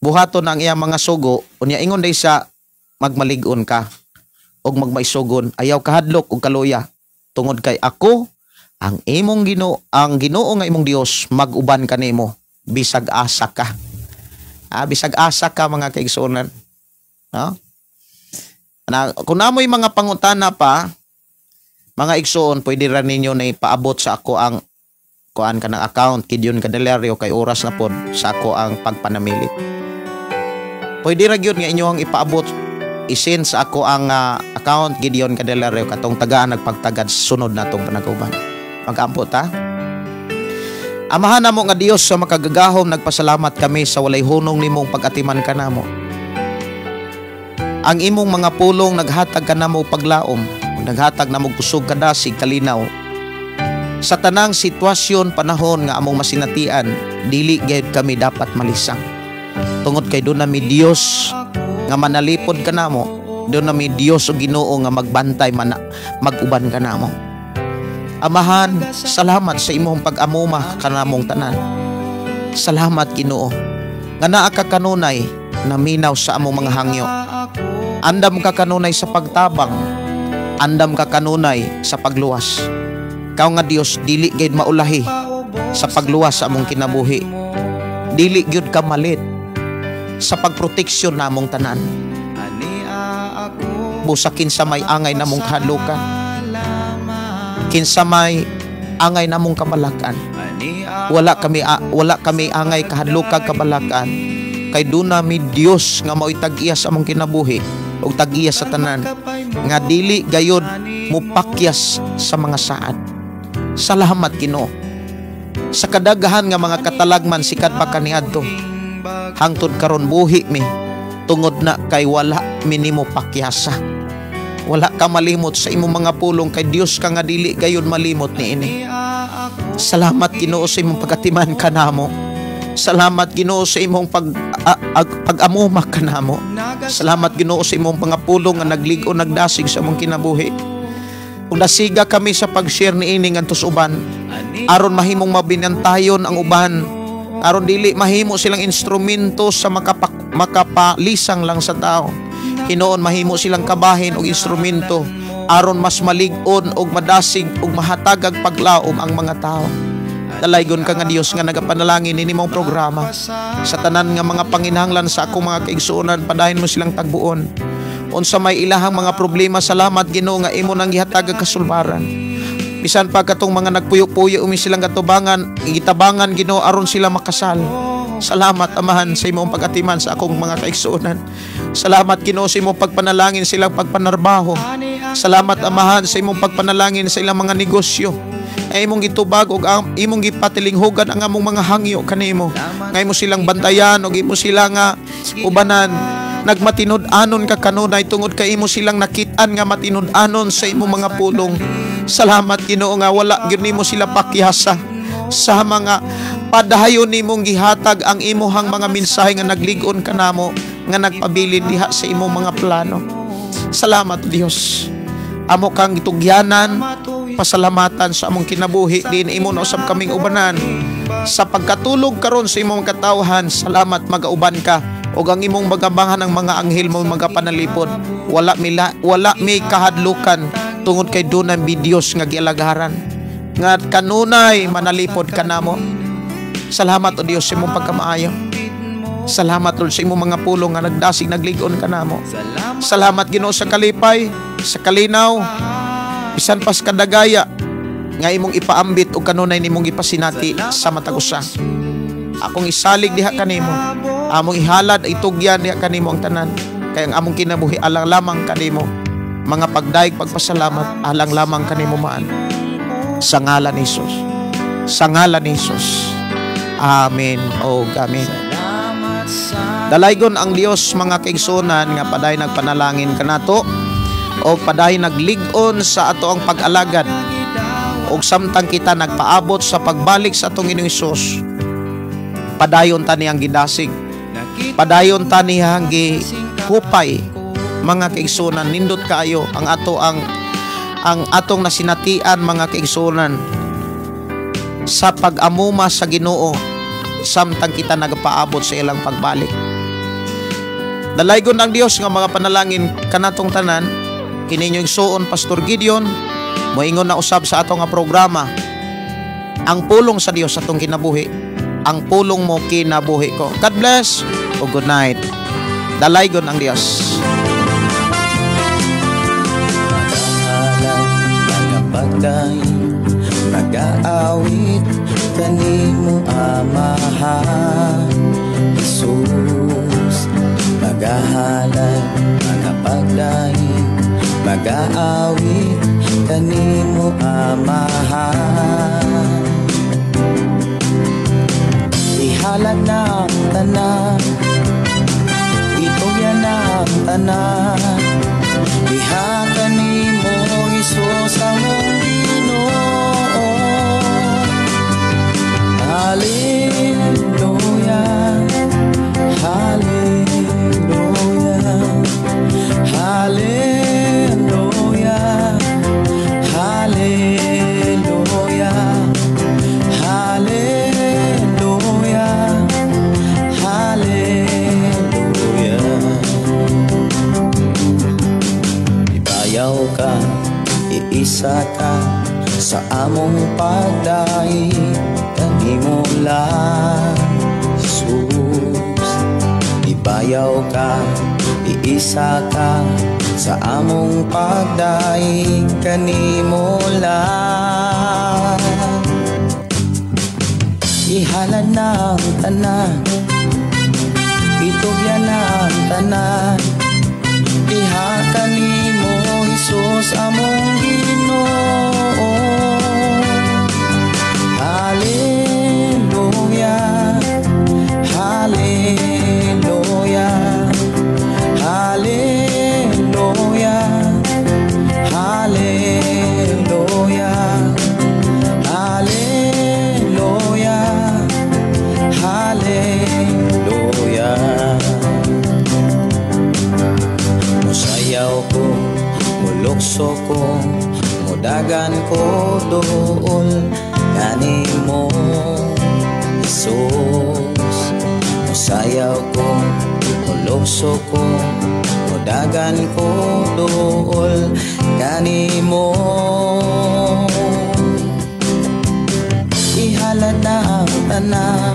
buhaton ang iyang mga sugo unya ingon day sa magmaligon ka og magmaisugon, ayaw kahadlok og kaluya tungod kay ako ang imong Ginoo, ang Ginoo nga imong Dios mag-uban kanimo bisag asa ka. Bisag asa ka mga kaigsuonan. No? Kung namoy mga pangutana pa, mga igsoon, pwede ra ninyo na ipaabot sa ako ang kuan ka ng account Gideon Candelario kay oras na pod sa ako ang pagpanamilit. Pwede ra gyud nga inyo ang ipaabot isin sa ako ang account Gideon Candelario katong tagaan nagpagtagad sunod natong panag-uban. Mag-ambot ha. Amahan namo nga Dios sa makagagahom, nagpasalamat kami sa walay hunong nimong pag-atiman kanamo. Ang imong mga pulong naghatag kanamo paglaom, naghatag namo kusog kadasig kalinaw. Sa tanang sitwasyon panahon nga among masinatian, dili gayud kami dapat malisang. Tungod kay doon nami Dios nga manalipod kanamo, doon nami Dios o Ginoo nga magbantay mag-uban kanamo. Amahan, salamat sa imong pag-amuma kanamong tanan. Salamat Ginoo nga naa ka kanunay na minaw sa among mga hangyo. Andam ka kanunay sa pagtabang, andam ka kanunay sa pagluwas. Kau nga Dios dili gayud maulahi sa pagluwas sa among kinabuhi. Dili gyud ka malit sa pagproteksyon namong tanan. Busa kinsa may angay namong kahadlukan, kinsa may angay namong kabalakan, wala kami angay kahadlukan kabalakan, kay duna mi Dios nga mao'y tag-iya sa among kinabuhi ug tag-iya sa tanan nga dili gayud mupakyas sa mga saad. Salamat Ginoo sa kadaghan nga mga katalagman sikat pa kaniadto. Hangtod karon buhi mi tungod na kay wala minimo pakyasa. Wala ka malimot sa imong mga pulong, kay Dios ka nga dili gayud malimot niini. Salamat Ginoo sa imong pagatiman kanamo. Salamat Ginoo sa imong pag-amuma kanamo. Salamat Ginoo sa imong mga pulong nga nagligo nagdasig sa among kinabuhi. Ug nasiga kami sa pag-share niini ngadtos uban, aron mahimong mabinantayon ang uban, aron dili mahimo silang instrumento sa makapalisang lang sa tao. Hinoon mahimo silang kabahin og instrumento aron mas malig-on og madasig og mahatagag paglaom ang mga tao. Dalaygon ka nga Dios nga nagapanalangin ini mong programa sa tanan nga mga panginahanglan sa akong mga kaigsuonan, padayon mo silang tagbuon. Unsa may ilahang mga problema, salamat Ginoo nga imo nang gihatag kasulbaran. Bisan pa katong mga nagpuyo-puyo umi silang katubangan, igitabangan Ginoo aron sila makasal. Salamat Amahan sa imong pag-atiman sa akong mga kaigsuonan. Salamat Ginoo sa imong pagpanalangin silang pagpanarbaho. Salamat Amahan sa imong pagpanalangin sa ilang mga negosyo. Ay imong gitubag og imong gipatilinghugan ang among mga hangyo kanimo. Nga imo silang bantayan og imo sila nga ubanan. Nagmatinud-anon ka kanunay tungod kay imo silang nakit-an nga matinud-anon sa imong mga pulong. Salamat Ginoo nga wala gyud nimo sila pakyasa sa mga padayon nimong gihatag ang imuhang mga mensahe nga naglig-on kanamo, nga nagpabilin diha sa imong mga plano. Salamat Dios. Amo kang gitugyanan, pasalamatan sa among kinabuhi, din imo na usab kaming ubanan sa pagkatulog karon sa imong katawhan. Salamat magauban ka og ang imong magabangan ang mga anghel mo magapanalipod. Wala mi kahadlukan tungod kay dunay mi Dios nga gialagaran nga kanunay manalipod kanamo. Salamat o Dios sa imong pagkamaayo. Salamat Lord sa imong mga pulong nga nagdasig naglig-on kanamo. Salamat Ginoo sa kalipay, sa kalinaw, bisan pas kadagaya nga imong ipaambit o kanunay nimong ipasinati sa matag usa. Akong isalig diha kanimo, among ihalad itugyan diha kanimo ang tanan, kay ang among kinabuhi alang lamang kanimo. Mga pagdaig pagpasalamat alang lamang kanimo maan. Sa ngalan ni Jesus. Sa ngalan ni Jesus. Amen o amen. Dalaygon ang Dios mga kaigsuonan nga paday nagpanalangin kanato o paday naglig-on sa ato ang pag-alagad og samtang kita nagpaabot sa pagbalik sa atong Ginoong Hesus. Padayon ta niyang gidasig, padayon ta niyang gihupay mga kaigsuonan. Nindot kaayo ang atong nasinatian mga kaigsuonan sa pag-amuma sa Ginoo samtang kita nagpaabot sa ilang pagbalik. Dalaygon ang Dios nga mga panalangin kanatong tanan. Kininyong suon Pastor Gideon, moingon na usab sa ato nga programa. Ang pulong sa Dios sa atong kinabuhi, ang pulong mo kinabuhi ko. God bless o good night. Dalaygon ang Dios. Nag-aawit kanimo Amahan Jesus, magahalad mga pagdahin, mag-aawit kanimo Amahan. Ihalad na ang tanan, itugyan na ang tanan, diha kanimo Jesus among Ginoo. Hallelujah, hallelujah, hallelujah, hallelujah, hallelujah, hallelujah. Ibayaw ka, iisa ka sa among pagdaig kanimo lang Jesus. Ibayaw ka, iisa ka sa among pagdaig kanimo lang. Ihalad na ang tanan, itugyan na ang tanan, diha kanimo Jesus among Ginoo. Hallelujah, hallelujah, hallelujah, hallelujah, hallelujah, hallelujah. Musayaw ko, mulukso ko, mudagan ko dool kanimo Jesus. Musayaw ko, mulukso ko, mudagan ko dool kanimo. Ihalad na ang tanan,